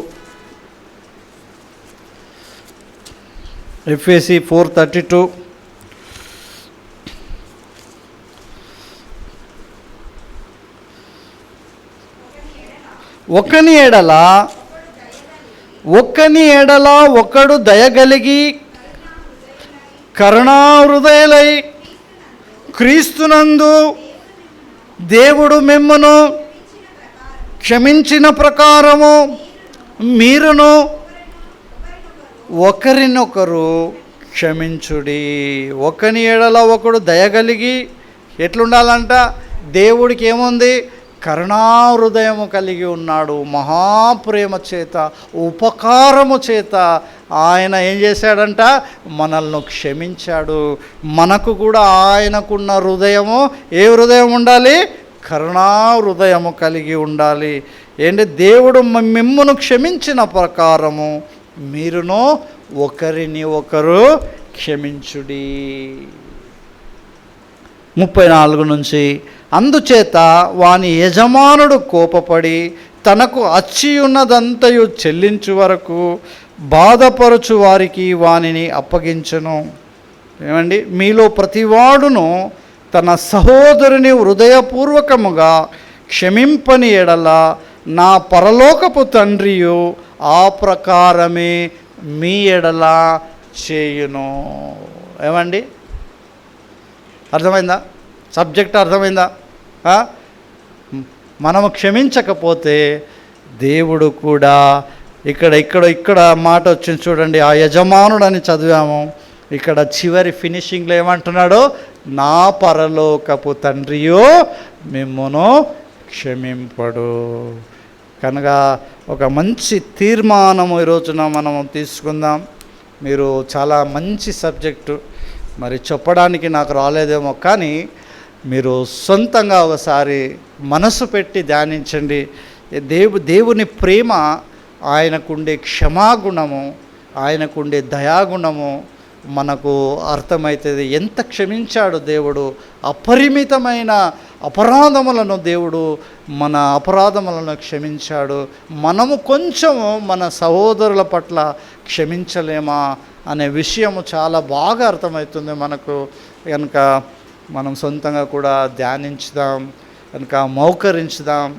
ఎఫెసీ 4:32. ఒకని ఎడల ఒకడు దయగలిగి కరుణాహృదయులై క్రీస్తునందు దేవుడు మిమ్మును క్షమించిన ప్రకారము మీరును ఒకరినొకరు క్షమించుడి. ఒకని ఎడల ఒకడు దయగలిగి ఎట్లుండాలంట? దేవుడికి ఏముంది? కరుణాహృదయము కలిగి ఉన్నాడు. మహాప్రేమ చేత, ఉపకారము చేత ఆయన ఏం చేశాడంట? మనల్ని క్షమించాడు. మనకు కూడా ఆయనకున్న హృదయము ఏ హృదయం ఉండాలి? కరుణా హృదయము కలిగి ఉండాలి. ఏంటి, దేవుడు మిమ్మును క్షమించిన ప్రకారము మీరును ఒకరిని ఒకరు క్షమించుడి. 34 నుంచి, అందుచేత వాని యజమానుడు కోపపడి తనకు అచ్చియున్నదంతయు చెల్లించు వరకు బాధపరచు వారికి వానిని అప్పగించును. ఏమండి, మీలో ప్రతివాడును తన సహోదరుని హృదయపూర్వకముగా క్షమింపని ఎడల నా పరలోకపు తండ్రియు ఆ ప్రకారమే మీ ఎడల చేయును. ఏమండి, అర్థమైందా? సబ్జెక్ట్ అర్థమైందా? మనము క్షమించకపోతే దేవుడు కూడా ఇక్కడ మాట వచ్చింది చూడండి, ఆ యజమానుడు అని చదివాము. ఇక్కడ చివరి ఫినిషింగ్లో ఏమంటున్నాడు, నా పరలోకపు తండ్రియో మిమ్మును క్షమింపడు. కనుక ఒక మంచి తీర్మానము ఈరోజున మనము తీసుకుందాం. మీరు చాలా మంచి సబ్జెక్టు, మరి చెప్పడానికి నాకు రాలేదేమో, కానీ మీరు సొంతంగా ఒకసారి మనసు పెట్టి ధ్యానించండి. దేవుని ప్రేమ, ఆయనకుండే క్షమాగుణము, ఆయనకుండే దయాగుణము మనకు అర్థమవుతుంది. ఎంత క్షమించాడు దేవుడు, అపరిమితమైన అపరాధములను దేవుడు మన అపరాధములను క్షమించాడు. మనము కొంచెము మన సహోదరుల పట్ల క్షమించలేమా అనే విషయము చాలా బాగా అర్థమవుతుంది మనకు. కనుక మనం సొంతంగా కూడా ధ్యానించుదాం, కనుక మౌకరించుదాం.